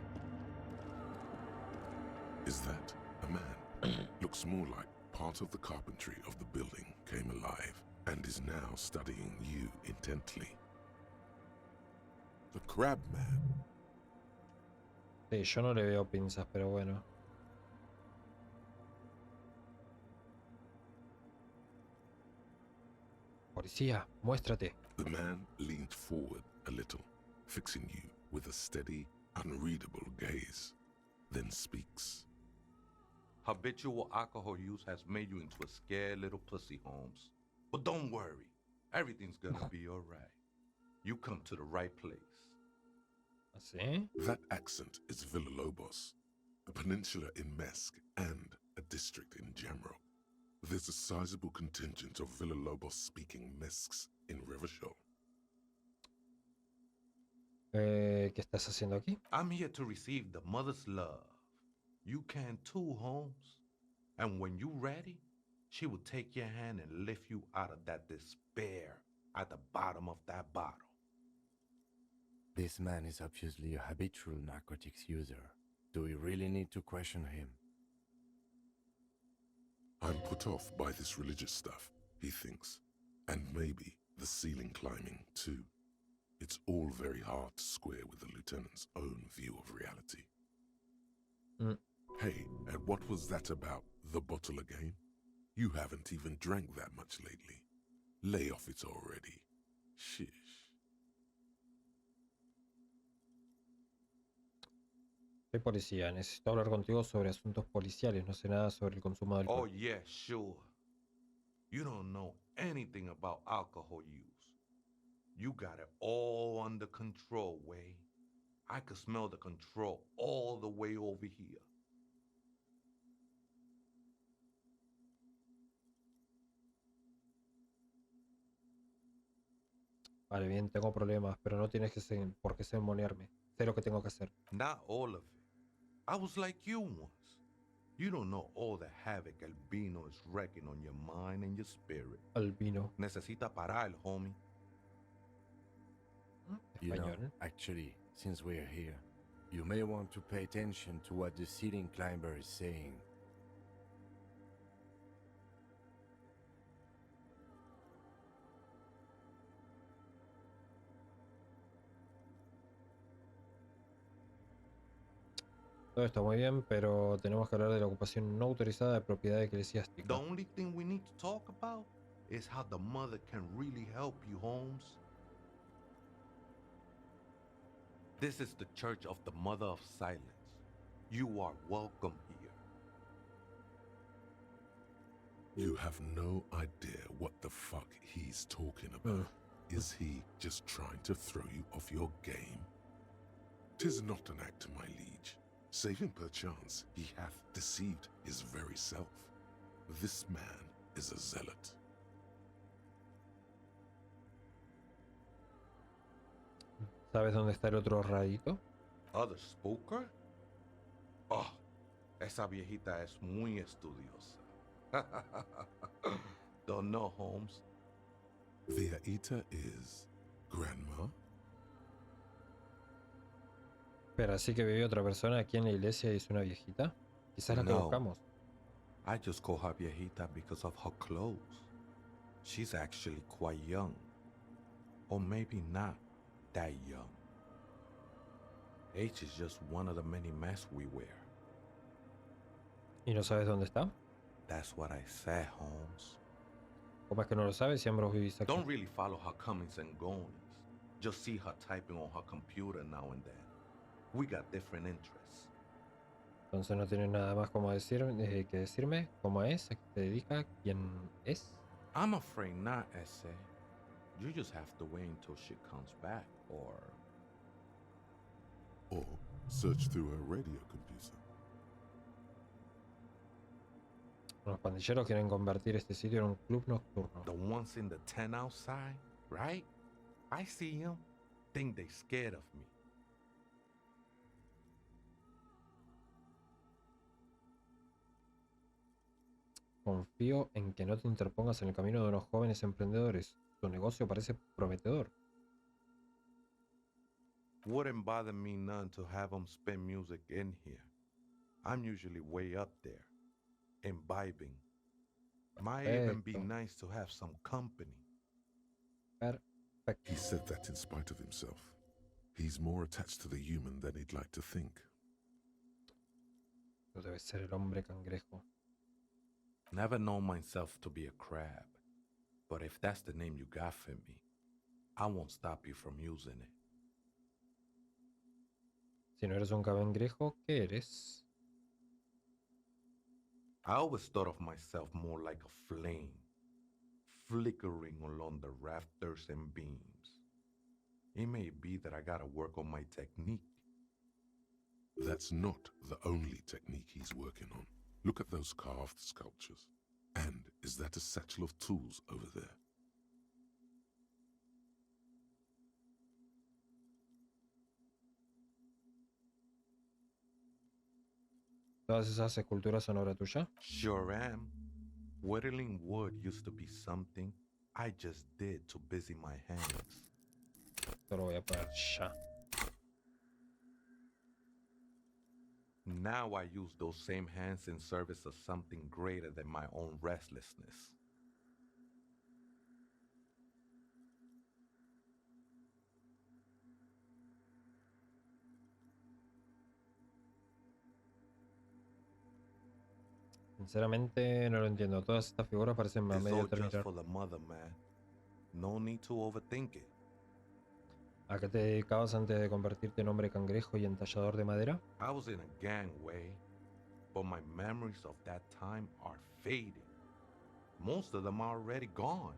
Is that a man? Looks more like part of the carpentry of the building came alive and is now studying you intently. The Crab Man. Sí, yo no le veo pinzas, pero bueno. Policía, muéstrate. The man leaned forward a little, fixing you with a steady, unreadable gaze, then speaks. Habitual alcohol use has made you into a scared little pussy, Holmes. But don't worry. Everything's gonna be alright. You come to the right place. ¿Así? That accent is Villalobos, a peninsula in Mesk and a district in Jamrock. There's a sizable contingent of Villalobos-speaking Mesks in Revachol. ¿Qué estás haciendo aquí? I'm here to receive the mother's love. You can too, Holmes. And when you're ready, she will take your hand and lift you out of that despair at the bottom of that bottle. This man is obviously a habitual narcotics user. Do we really need to question him? I'm put off by this religious stuff, he thinks. And maybe the ceiling climbing, too. It's all very hard to square with the lieutenant's own view of reality. Hey, and what was that about the bottle again? You haven't even drank that much lately. Lay off it already. Shish. Soy policía, necesito hablar contigo sobre asuntos policiales, no sé nada sobre el consumo de Oh, alcohol. yeah, sure. You don't know anything about alcohol use. You got it all under control, Way. I could smell the control all the way over here. Vale, bien, tengo problemas, pero no tienes por qué sermonearme. Sé lo que tengo que hacer. Not all of it. I was like you once. You don't know all the havoc Albino is wrecking on your mind and your spirit. Albino. Necesita parar, homie. You know, Español. actually, since we're here, you may want to pay attention to what the ceiling climber is saying. Todo está muy bien, pero tenemos que hablar de la ocupación no autorizada de propiedad The eclesiástica. only thing we need to talk about is how the mother can really help you, Holmes. This is the Church of the Mother of Silence. You are welcome here. You have no idea what the fuck he's talking about. Is he just trying to throw you off your game? 'Tis not an act, my liege. Save him perchance he hath deceived his very self. This man is a zealot. ¿Sabes dónde está el otro radito? Other spooker? Oh, esa viejita es muy estudiosa. Don't know, Holmes. The Aita is Grandma? Pero así que vive otra persona aquí en la iglesia y es una viejita. Quizás la No. conozcamos. I just call her viejita because of her clothes. She's actually quite young. Or maybe not that young. Age is just one of the many masks we wear. ¿Y no sabes dónde está? That's what I said, Holmes. ¿Cómo es que no lo sabes si ambos vivís aquí? Don't really follow her comings and goings. Just see her typing on her computer now and then. We got different interests. Entonces no tienes nada más como que decirme. ¿Cómo es? ¿A qué se dedica? ¿Quién es? I'm afraid not, Essay. You just have to wait until she comes back, or Search through her radio computer. Los pandilleros quieren convertir este sitio en un club nocturno. the ones in the tent outside, right? I see them. Think they scared of me. Confío en que no te interpongas en el camino de unos jóvenes emprendedores. Tu negocio parece prometedor. Wouldn't bother me none to have them spin music in here. I'm usually way up there, imbibing. Might even be Perfecto. nice to have some company. Perfecto. He said that in spite of himself. He's more attached to the human than he'd like to think. Tú debes ser el hombre cangrejo. Never known myself to be a crab, but if that's the name you got for me, I won't stop you from using it. Si no eres un cangrejo, ¿qué eres? I always thought of myself more like a flame, flickering along the rafters and beams. It may be that I gotta work on my technique. That's not the only technique he's working on. Look at those carved sculptures. And is that a satchel of tools over there? ¿Todas esas esculturas son obra tuya? Sure am. Whittling wood used to be something I just did to busy my hands. Esto lo voy a poner ya. Now I use those same hands in service of something greater than my own restlessness. Sinceramente no lo entiendo. Todas estas figuras parecen a It's medio all just terminar. for the mother, man. No need to overthink it. ¿A qué te dedicabas antes de convertirte en hombre cangrejo y entallador de madera? I was in a gangway, but my memories of that time are fading. Most of them are already gone.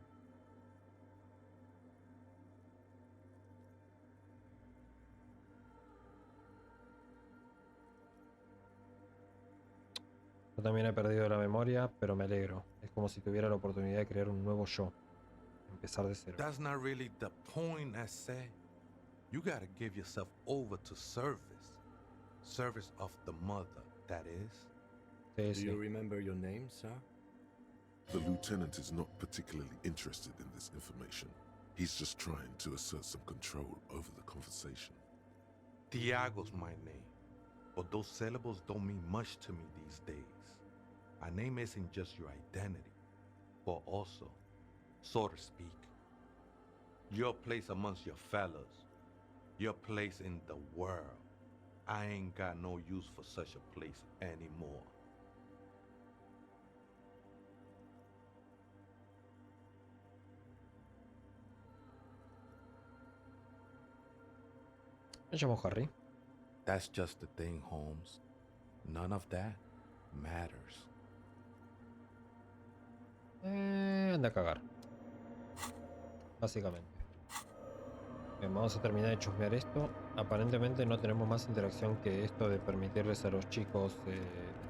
Yo también he perdido la memoria, pero me alegro. Es como si tuviera la oportunidad de crear un nuevo yo. Empezar de cero. That's not really the point, I say. You gotta give yourself over to service. Service of the mother, that is. Sí, Do sí. you remember your name, sir? The lieutenant is not particularly interested in this information. He's just trying to assert some control over the conversation. Tiago's my name, but those syllables don't mean much to me these days. A name isn't just your identity, but also, so to speak, your place amongst your fellows, your place in the world. I ain't got no use for such a place anymore. Me llamo Harry. That's just the thing, Holmes. None of that matters. Anda a cagar. Básicamente. Bien, vamos a terminar de chusmear esto. Aparentemente no tenemos más interacción que esto de permitirles a los chicos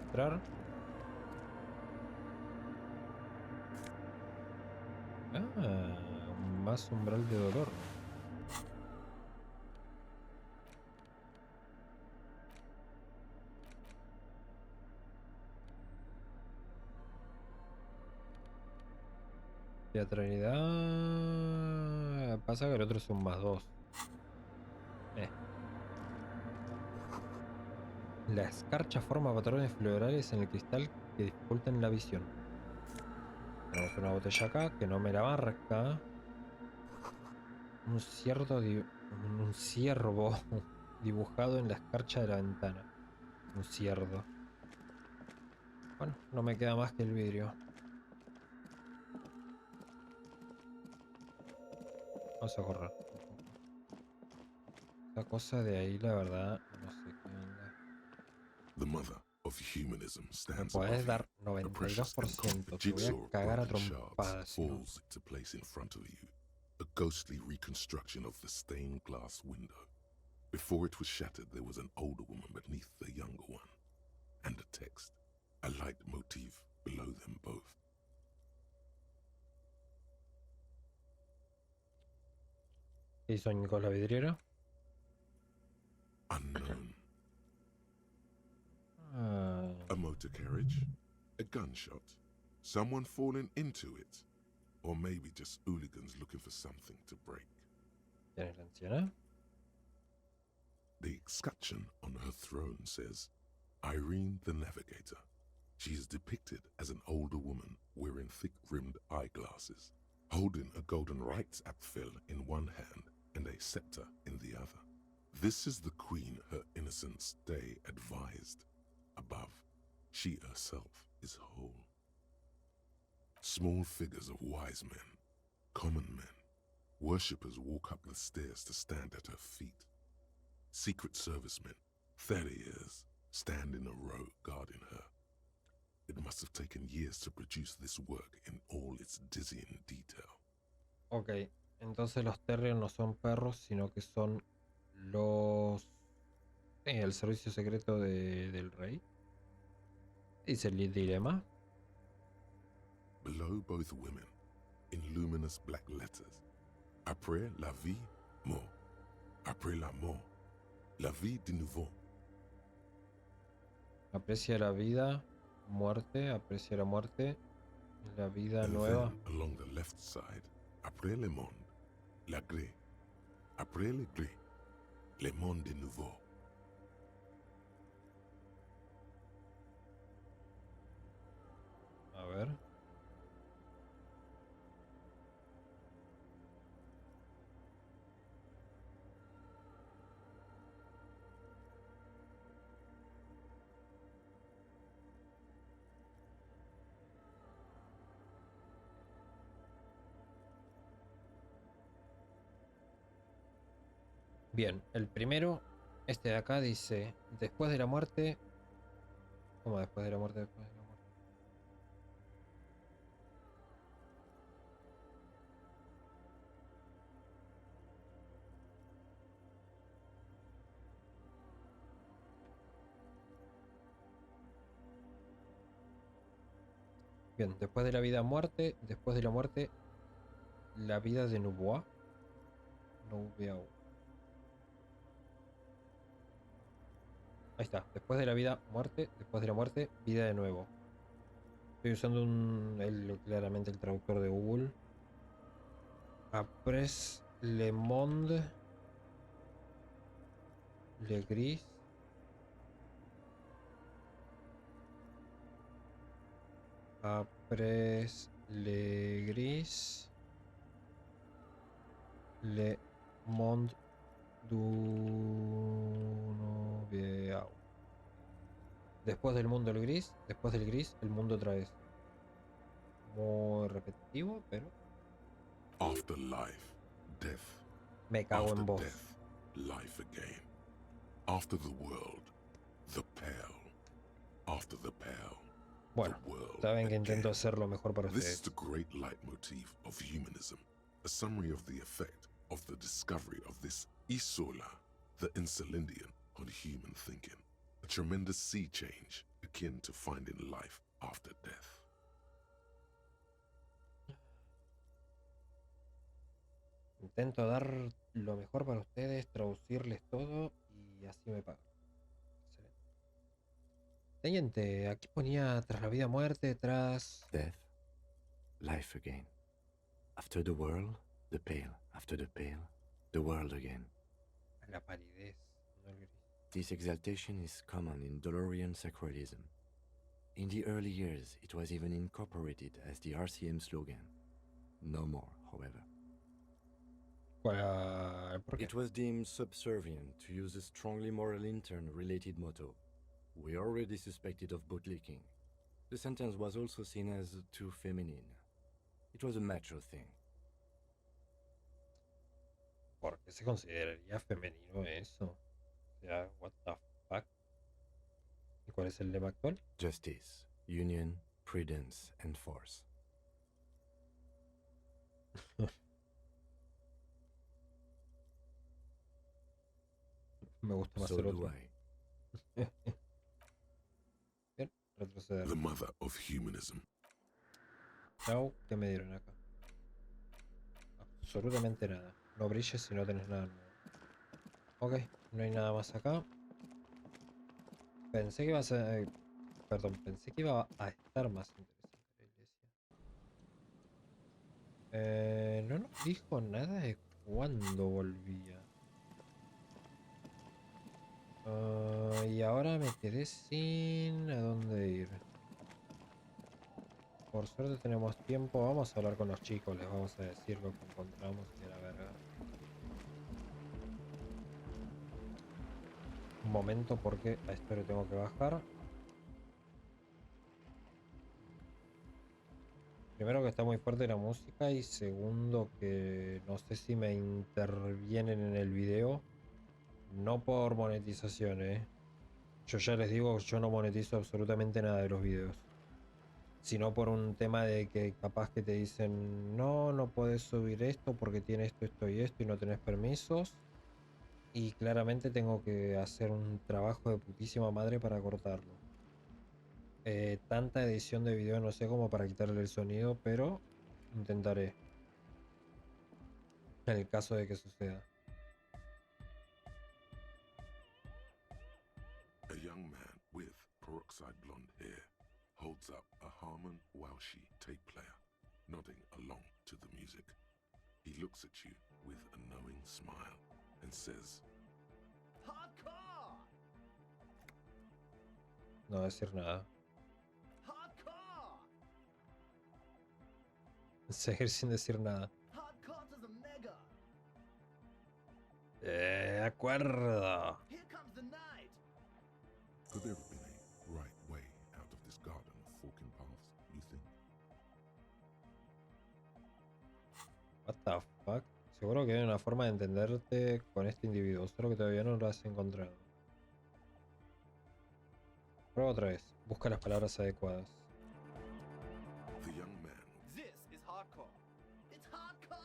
entrar. Más umbral de dolor. Teatralidad. Pasa que el otro es un +2. La escarcha forma patrones florales en el cristal que dificultan la visión. Tenemos una botella acá que no me la marca. Un ciervo dibujado en la escarcha de la ventana. Un ciervo. Bueno, no me queda más que el vidrio. Vamos a correr. Esa cosa de ahí, la verdad, no sé qué onda. The mother of humanism stands Puedes above dar you. A precious 92%. Te voy jigsaw a of cagar a broken shards trompadas. Si no. falls into place in front of you. A ghostly reconstruction of the stained glass window. Before it was shattered, there was an older woman beneath the younger one. And a text. A light motif below them both. ¿Qué hizo con la vidriera? Unknown. Ah, A motor carriage, a gunshot, someone falling into it, or maybe just hooligans looking for something to break. ¿Tienes la anciana? The escutcheon on her throne says, Irene the Navigator. She is depicted as an older woman wearing thick-rimmed eyeglasses, holding a golden rights apfel in one hand and a scepter in the other. This is the queen her innocence day advised. Above, she herself is whole. Small figures of wise men, common men, worshippers walk up the stairs to stand at her feet. Secret servicemen, 30 years, stand in a row guarding her. It must have taken years to produce this work in all its dizzying detail. Ok, entonces los Terriers no son perros, sino que son los... el servicio secreto del rey. Dice el dilema. Below both women, in luminous black letters, après la vie, mort. Après la mort, la vie de nouveau. Aprecia la vida, muerte, aprecia la muerte, la vida And nueva. then, along the left side, après le monde, la gré. Après le gré, le monde de nouveau. A ver. Bien, el primero, este de acá dice, después de la muerte... ¿Cómo después de la muerte? Después de la muerte. Bien, después de la vida muerte, después de la muerte, la vida de Nubois. Nubois. Ahí está, después de la vida muerte, después de la muerte, vida de nuevo. Estoy usando claramente el traductor de Google. Après le monde, le gris. Après le gris, le monde du nouveau. Después del mundo el gris, después del gris el mundo otra vez. Muy repetitivo, pero After life, death. me cago After en vos. death, life again. After the world, the pale. After the pale, Bueno, the world saben que intento again. hacer lo mejor para This is ustedes. the great leitmotif of humanism, a summary of the effect of the discovery of this isola, the Insulindian, on human thinking. A tremendous sea change akin to finding life after death. Intento dar lo mejor para ustedes, traducirles todo y así me pagan. Excelente. Teniente, aquí ponía tras la vida muerte, tras... Death, life again. After the world, the pale. After the pale, the world again. La palidez, no el gris. This exaltation is common in Dolorian sacralism. In the early years, it was even incorporated as the RCM slogan. No more, however. ¿Por qué? It was deemed subservient to use a strongly moral intern-related motto. We already suspected of bootlicking. The sentence was also seen as too feminine. It was a macho thing. ¿Por qué se consideraría femenino eso? O sea, what the fuck. ¿Y cuál es el lema actual? Justice, union, prudence, and force. Me gusta más So el do otro. I. Bien, retroceder. The mother of humanism. Chau, ¿qué me dieron acá? Absolutamente nada. No brilles si no tenés nada nuevo. Ok, no hay nada más acá. Pensé que iba a ser... perdón, pensé que iba a estar más interesante la iglesia. No nos dijo nada de cuándo volvía. Y ahora me quedé sin a dónde ir. Por suerte tenemos tiempo. Vamos a hablar con los chicos. Les vamos a decir lo que encontramos y a la verga. Un momento porque a esto le tengo que bajar. Primero que está muy fuerte la música y segundo que no sé si me intervienen en el video. No por monetización, Yo ya les digo, yo no monetizo absolutamente nada de los videos. sino por un tema de que capaz que te dicen no, no puedes subir esto porque tiene esto, esto y esto y no tenés permisos. Y claramente tengo que hacer un trabajo de putísima madre para cortarlo. Tanta edición de video no sé como para quitarle el sonido, pero intentaré. En el caso de que suceda. A young man with peroxide blonde hair holds up a Harman Welshi tape player, nodding along to the music. He looks at you with a knowing smile and says, Hardcore! No decir nada. Hardcore! Seguir sin decir nada. Hardcore to the mega! De acuerdo. Here comes the night! could there have been a right way out of this garden of forking paths, you think? What the fuck. Seguro que hay una forma de entenderte con este individuo, solo que todavía no lo has encontrado. Prueba otra vez. Busca las palabras adecuadas. The young man This is hardcore! It's hardcore!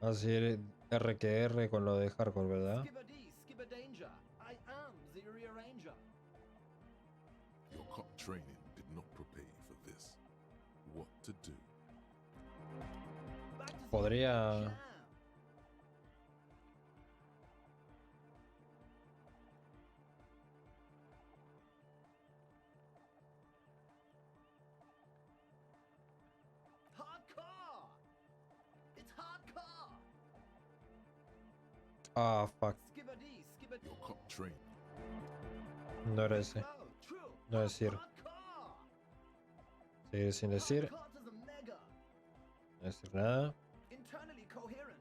Así R que R con lo de hardcore, ¿verdad? Skibbity, skibber danger! I am the rearranger! Your cop training did not prepare you for this. What to do? Back to the Podría... jam! Hardcore! It's hardcore! Ah, fuck. Skibbity, skibber... Your cop training. No era ese. Oh, true! No decir. Hardcore! Seguir sin decir. Hardcore to the mega! No decir nada. Internally coherent!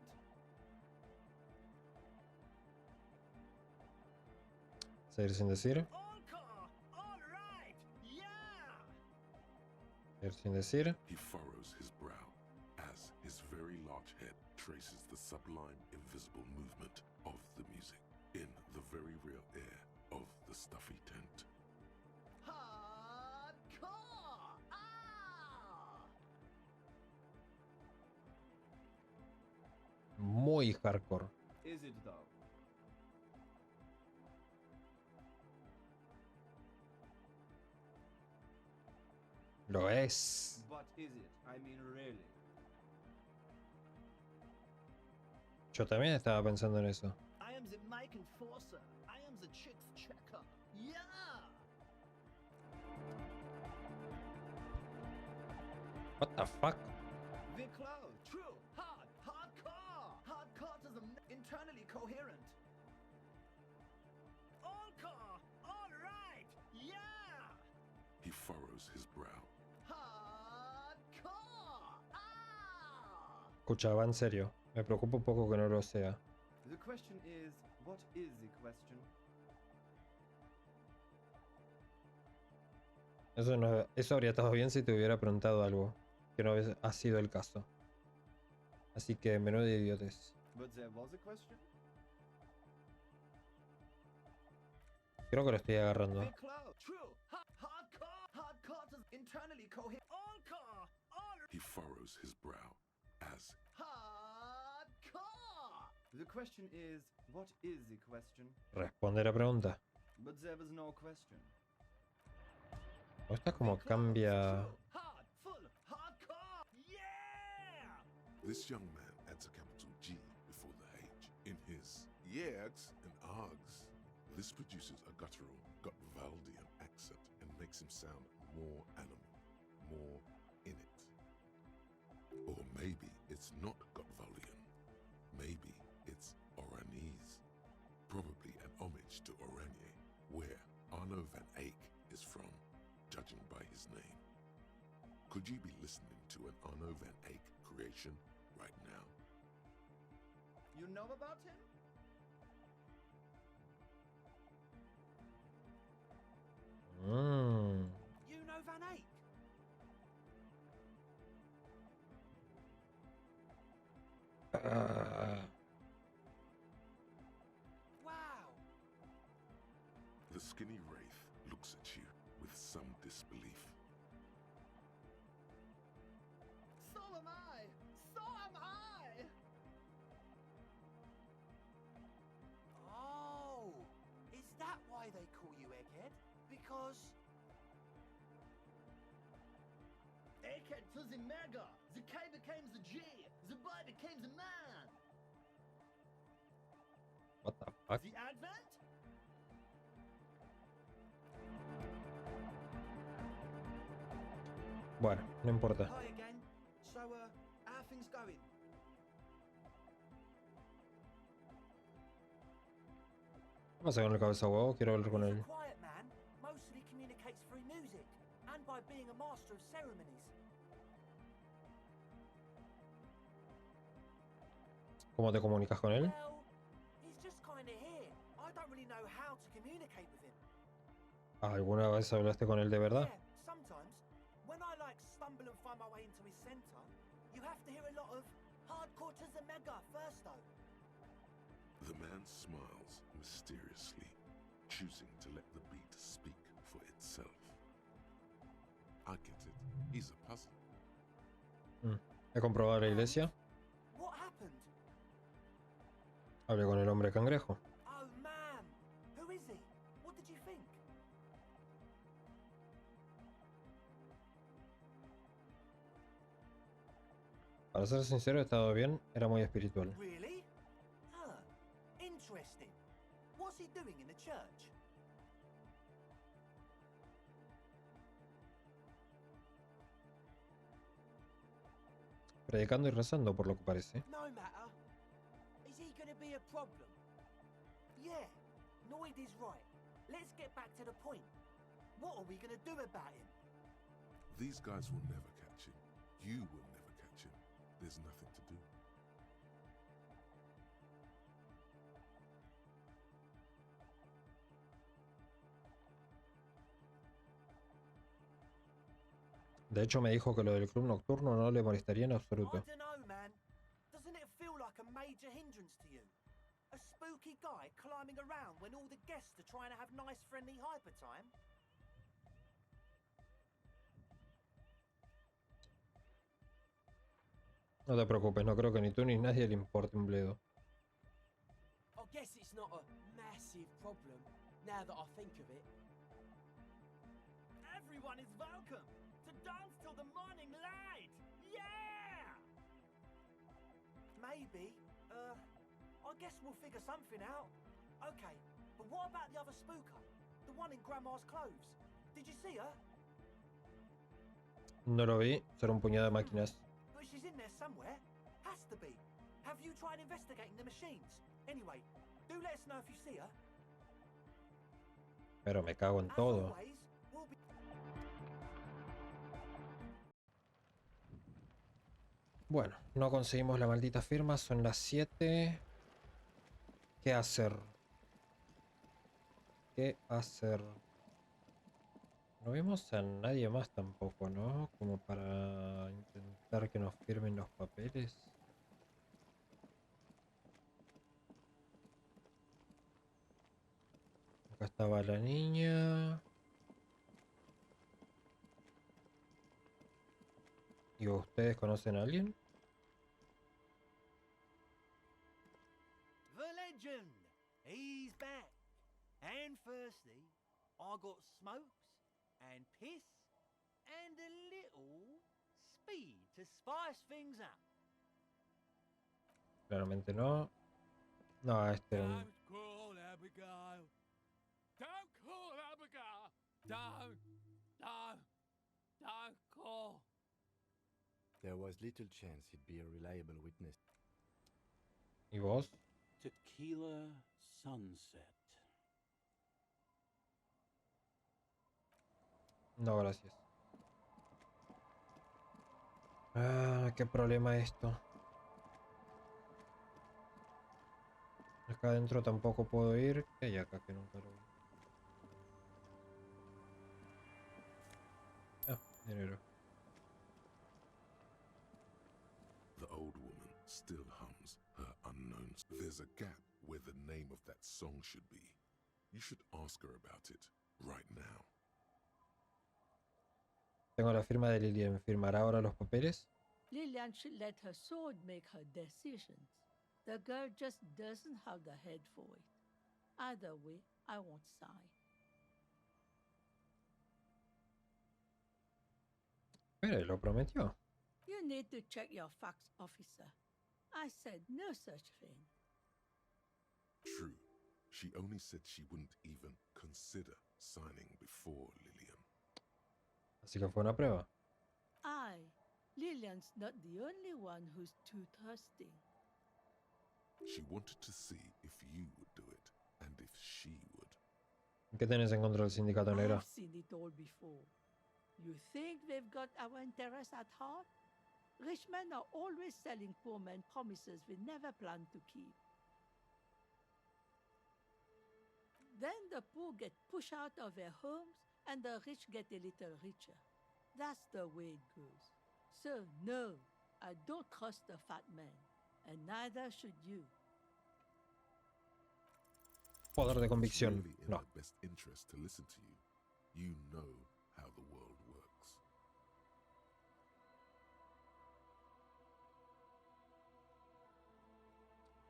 Seguir sin decir. All car! All right! Yeah! Seguir sin decir. He furrows his brow as his very large head traces the sublime invisible movement of the music in the very real air of the stuffy tent. Hardcore! Ah! Muy hardcore. Is it though? Lo es. But is it? I mean, really? Yo también estaba pensando en eso. I am the mic enforcer. I am the chicks checker. Yeah! What the fuck? Viclo, true, hard, hardcore! Hardcore to the internally coherent. All car, all right, yeah! He furrows his brow. Hardcore! Ah! Escucha, va en serio. Me preocupa un poco que no lo sea. The question is, what is the question? Eso, no, eso habría estado bien si te hubiera preguntado algo. Que no ha sido el caso. Así que menudo de idiotes. But there was a question? Creo que lo estoy agarrando. Viclo, true, hardcore, hardcore to internally coherent. All car, all He furrows his brow as hardcore! The question is, what is the question? Responde la pregunta. But there was no question. ¿O esta como cambia? True, hard, full, hardcore, yeah! this young man adds a capital G before the H in his yegs and args. This produces a guttural Gutvaldian accent and makes him sound more animal, more in it. Or maybe it's not Gutvaldian. Maybe it's Oranese. Probably an homage to Oranje, where Arno van Eyck is from, judging by his name. Could you be listening to an Arno van Eyck creation right now? You know about him? Mmm. You know Van Eyck? skinny wraith looks at you with some disbelief. So am I! So am I! Oh, is that why they call you Egghead? Because... Egghead to the mega! The K became the G! The boy became the man! What the fuck? The advent? Bueno, no importa. Hi again. So, how are things going? ¿Qué pasa con el cabeza de huevo? Quiero hablar con He's él. a quiet man, mostly communicates through music, and by being a master of ceremonies. ¿Cómo te comunicas con él? Well, he's just kinda here. I don't really know how to communicate with him. ¿Alguna vez hablaste con él de verdad? Yeah, sometimes. When I stumble and find my way into his center, you have to hear a lot of hardcore to the mega first though. The man smiles mysteriously, choosing to let the beat speak for itself. I get it. He's a puzzle. He comprobado la iglesia. What happened? Hablé con el hombre cangrejo. Oh man, who is he? What did you think? Para ser sincero, he estado bien. Era muy espiritual. Really? Huh. Interesting. What's he doing in the church? Predicando y rezando, por lo que parece. No matter. Is he gonna be a problem? Yeah, Noid is right. Let's get back to the point. What are we gonna do about him? These guys will never catch him. You will never catch him. There's nothing to do. De hecho, me dijo que lo del club nocturno no le molestaría en I absoluto. don't know, man. Doesn't it feel like a major hindrance to you? A spooky guy climbing around when all the guests are trying to have nice, friendly hyper time? No te preocupes, no creo que ni tú ni nadie le importe un bledo. I guess it's not a massive problem, now that I think of it. Everyone is welcome to dance till the morning light! Yeah! Maybe. I guess we'll figure something out. Okay, but what about the other spooker? The one in Grandma's clothes? Did you see her? No lo vi, será un puñado de máquinas. But she's in there somewhere. Has to be. Have you tried investigating the machines? Anyway, do let us know if you see her. Pero me cago en As todo. always, we'll be... Bueno, no conseguimos la maldita firma, son las 7. ¿Qué hacer? ¿Qué hacer? No vimos a nadie más tampoco, ¿no? Como para intentar que nos firmen los papeles. Acá estaba la niña. ¿Y ustedes conocen a alguien? The legend! He's back! And firstly, I got smokes and piss and a little speed to spice things up. Claramente no. No, este... Don't call Abigail. Don't call Abigail. Don't call. There was little chance he'd be a reliable witness. ¿Y vos? Tequila Sunset. No, gracias. Ah, qué problema esto. Acá adentro tampoco puedo ir. ¿Qué hay acá que nunca lo vi? Ah, dinero. The old woman still hums her unknown. There's a gap where the name of that song should be. You should ask her about it right now. Tengo la firma de Lillian. ¿Firmará ahora los papeles? Lillian should let her sword make her decisions. The girl just doesn't have the head for it. Either way, I won't sign. Pero lo prometió. You need to check your facts, officer. I said no such thing. True. She only said she wouldn't even consider signing before Lillian. Así que fue una prueba. Lillian's not the only one who's too thirsty. She wanted to see if you would do it, and if she would. ¿Qué tenés en contra del sindicato negro? I've seen it all before. You think they've got our interests at heart? Rich men are always selling poor men promises they never plan to keep. Then the poor get pushed out of their homes and the rich get a little richer. That's the way it goes. So no, I don't trust the fat man, and neither should you. Poder de convicción. It's really in No. her best interest to listen to you. You know how the world works.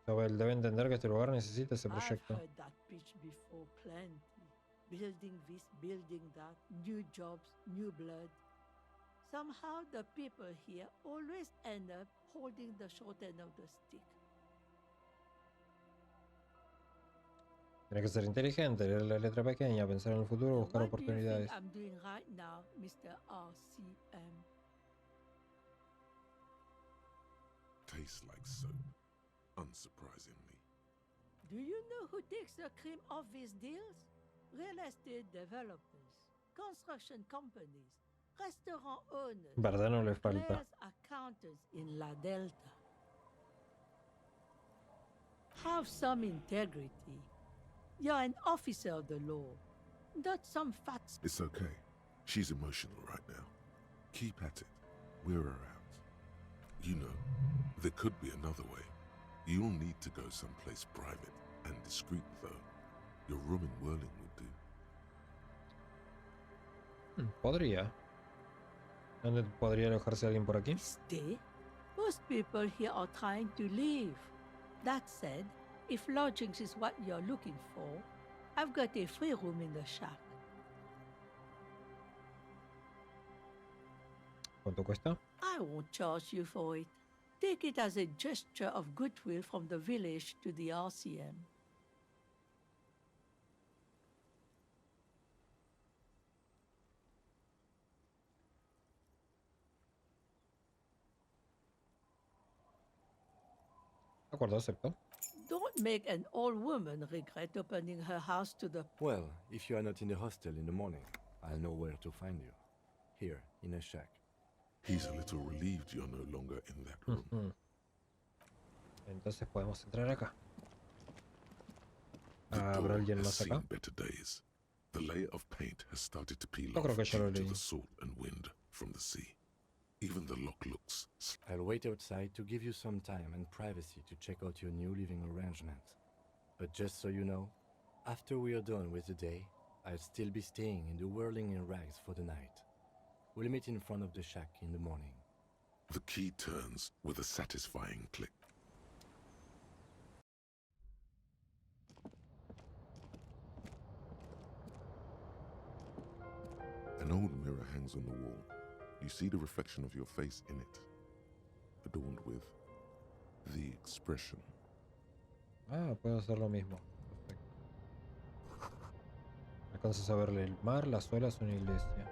Él debe entender que este lugar necesita ese I've proyecto. heard that pitch before plenty. Building this, building that, new jobs, new blood. Somehow the people here always end up holding the short end of the stick. Tiene que ser inteligente, leer la letra pequeña, pensar en el futuro, buscar What do you think oportunidades. I'm doing right now, Mr. RCM? Tastes like soap, unsurprisingly. Do you know who takes the cream of these deals? Real estate developers, construction companies, restaurant owners, ¿Verdad? No le falta. players, accountants in La Delta. Have some integrity. You're an officer of the law, not some fat. It's okay. She's emotional right now. Keep at it. We're around. You know, there could be another way. You'll need to go someplace private and discreet, though. Your room in Whirling would do. Podría. ¿Dónde podría alojarse alguien por aquí? Stay? Most people here are trying to leave. That said, if lodgings is what you're looking for, I've got a free room in the shack. ¿Cuánto cuesta? I won't charge you for it. Take it as a gesture of goodwill from the village to the RCM. De acuerdo, acepto. Don't make an old woman regret opening her house to the... Well, if you are not in the hostel in the morning, I'll know where to find you. Here, in a shack. He's a little relieved you're no longer in that room. Entonces podemos entrar acá. The ¿Habrá door alguien has más seen acá? better days. The layer of paint has started to peel Yo creo off que ya lo due to leí. the salt and wind from the sea. Even the lock looks I'll wait outside to give you some time and privacy to check out your new living arrangements. But just so you know, after we are done with the day, I'll still be staying in the Whirling in Rags for the night. We'll meet in front of the shack in the morning. The key turns with a satisfying click. An old mirror hangs on the wall. You see the reflection of your face in it, adorned with the expression. Ah, puedo hacer lo mismo. Perfecto. Alcanzas a verle el mar, las olas, una iglesia.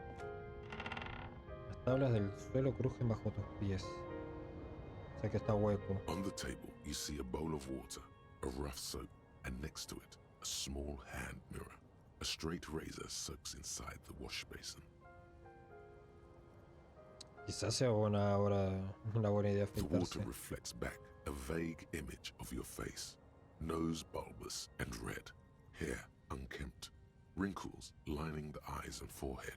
Las tablas del suelo crujen bajo tus pies. O sea que está hueco. On the table, you see a bowl of water, a rough soap, and next to it, a small hand mirror. A straight razor soaks inside the wash basin. Quizás sea una buena idea The water afeitarse. reflects back a vague image of your face. Nose bulbous and red, hair unkempt, wrinkles lining the eyes and forehead.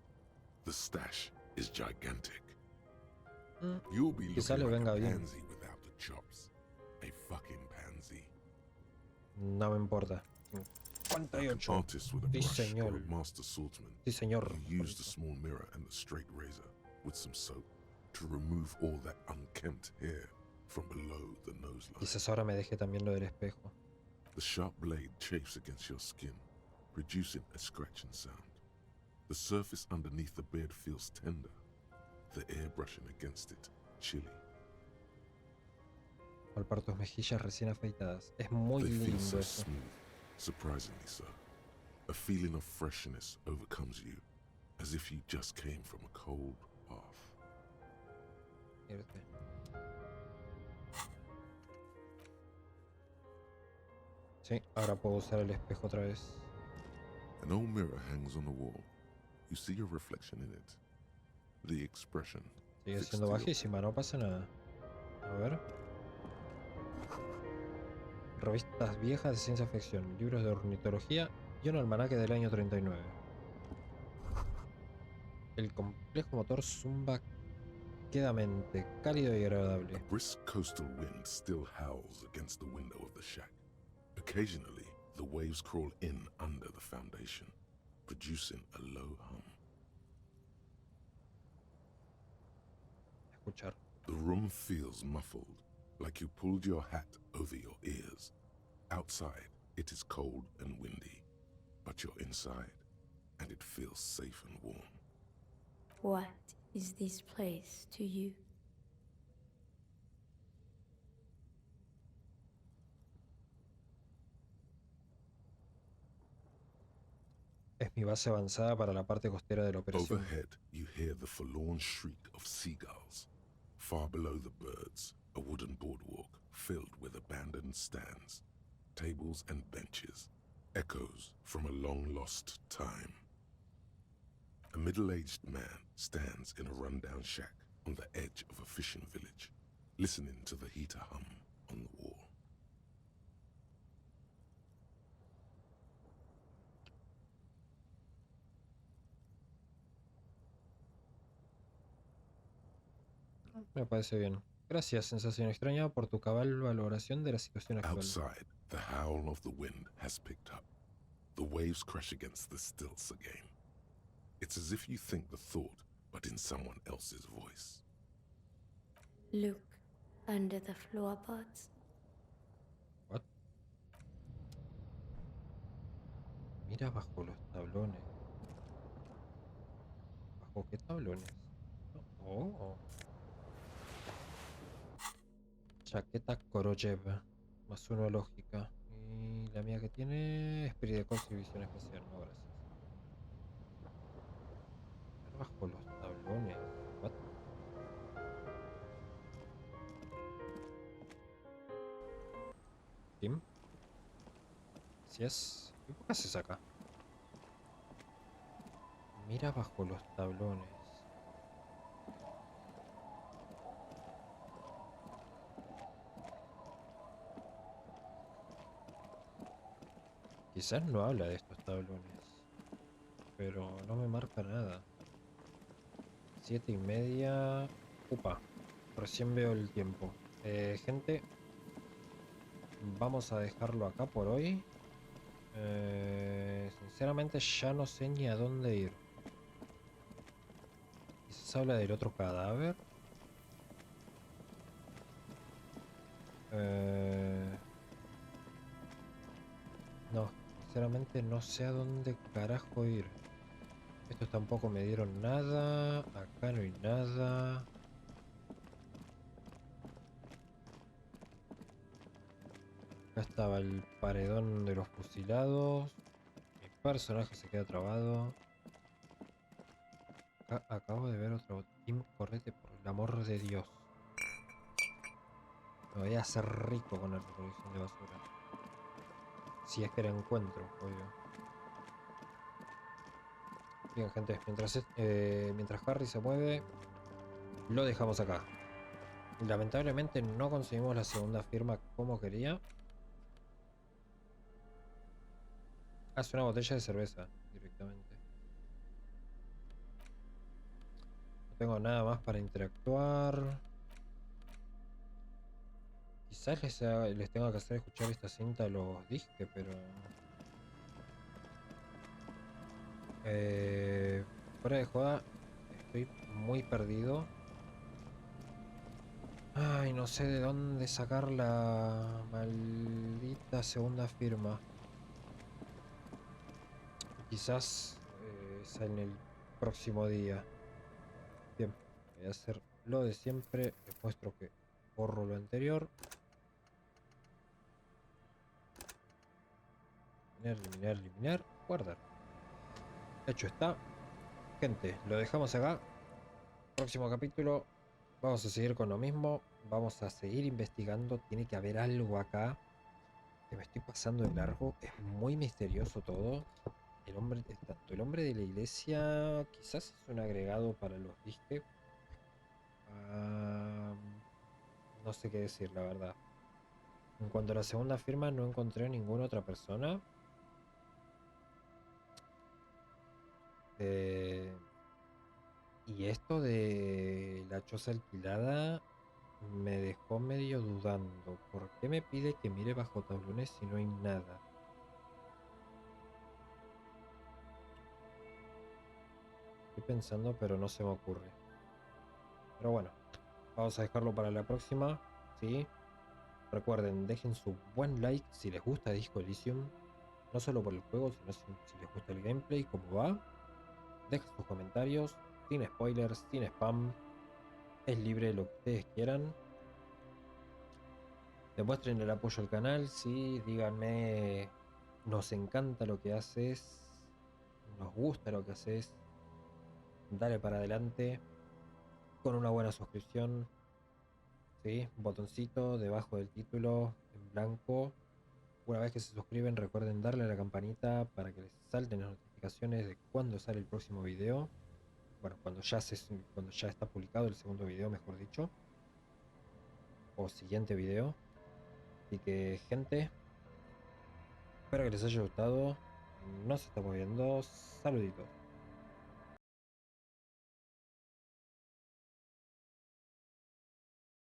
The stash is gigantic. You'll be Quizá looking le like a venga bien. pansy without the chops. A fucking pansy. No me importa. 58. Artist with a Sí, brush or señor. a master swordsman, Sí, señor. you used a small mirror and a straight razor with some soap to remove all that unkempt hair from below the nose line. Quizás ahora me deje también lo del espejo. The sharp blade chafes against your skin, producing a scratching sound. The surface underneath the beard feels tender, the air brushing against it chilly. Palpar tus mejillas recién afeitadas. Es muy They feel lindo so eso. smooth, surprisingly so. A feeling of freshness overcomes you, as if you just came from a cold bath. Irte. Sí, ahora puedo usar el espejo otra vez. An old mirror hangs on the wall. You see your reflection in it. The expression. Sigue fixed siendo to your- bajísima, no pasa nada. A ver. Revistas viejas de ciencia ficción, libros de ornitología y un almanaque del año 39. El complejo motor zumba quedamente, cálido y agradable. A brisk coastal wind still howls against the window of the shack. Occasionally, the waves crawl in under the foundation, producing a low hum. Escuchar. The room feels muffled, like you pulled your hat over your ears. Outside, it is cold and windy, but you're inside, and it feels safe and warm. What is this place to you? Es mi base avanzada para la parte costera de la operación. Overhead, you hear the forlorn shriek of seagulls. Far below the birds, a wooden boardwalk filled with abandoned stands, tables and benches, echoes from a long-lost time. A middle-aged man stands in a rundown shack on the edge of a fishing village, listening to the heater hum on the wall. Me parece bien. Gracias, sensación extraña, por tu cabal valoración de la situación actual. Outside, the howl of the wind has picked up. The waves crash against the stilts again. It's as if you think the thought, but in someone else's voice. Look under the floorboards. What? Mira bajo los tablones. ¿Bajo qué tablones? Oh. Chaqueta Koroyev. Más uno lógica. Y la mía que tiene espíritu de corte y visión especial. No, gracias. Ver bajo los tablones. What? ¿Tim? Si es... ¿Y por qué haces acá? Mira bajo los tablones. Quizás no habla de estos tablones, pero no me marca nada. 7:30. Upa, recién veo el tiempo. Gente, vamos a dejarlo acá por hoy. Sinceramente ya no sé ni a dónde ir. Quizás habla del otro cadáver. No, sinceramente no sé a dónde carajo ir. Estos tampoco me dieron nada. Acá no hay nada. Acá estaba el paredón de los fusilados. Mi personaje se queda trabado. Acá acabo de ver otro team. Correte, por el amor de Dios. Me voy a hacer rico con la recolección de basura. Si es que la encuentro, obvio. Bien, gente, mientras Harry se mueve, lo dejamos acá. Lamentablemente no conseguimos la segunda firma como quería. Hace una botella de cerveza directamente. No tengo nada más para interactuar. Quizás les tenga que hacer escuchar esta cinta a los disques, pero Fuera de joda, estoy muy perdido. Ay, no sé de dónde sacar la maldita segunda firma. Quizás sea en el próximo día. Bien, voy a hacer lo de siempre. Les muestro que borro lo anterior. Eliminar, guardar. Hecho está. Gente, lo dejamos acá. Próximo capítulo. Vamos a seguir con lo mismo. Vamos a seguir investigando. Tiene que haber algo acá. Que me estoy pasando de largo. Es muy misterioso todo. El hombre, tanto el hombre de la iglesia, quizás es un agregado para los disques. No sé qué decir, la verdad. En cuanto a la segunda firma, no encontré ninguna otra persona. Y esto de la choza alquilada me dejó medio dudando. ¿Por qué me pide que mire bajo tablones si no hay nada? Estoy pensando, pero no se me ocurre. Pero bueno, vamos a dejarlo para la próxima. ¿Sí? Recuerden, dejen su buen like si les gusta Disco Elysium. No solo por el juego, sino si les gusta el gameplay, cómo va. Dejen sus comentarios, sin spoilers, sin spam. Es libre lo que ustedes quieran. Demuestren el apoyo al canal, sí, díganme, nos encanta lo que haces, nos gusta lo que haces, dale para adelante, con una buena suscripción, sí, un botoncito debajo del título en blanco. Una vez que se suscriben, recuerden darle a la campanita para que les salten las notificaciones de cuando sale el próximo video. Bueno, cuando ya está publicado el segundo video, mejor dicho, o siguiente video. Así que, gente, espero que les haya gustado. Nos estamos viendo. Saluditos.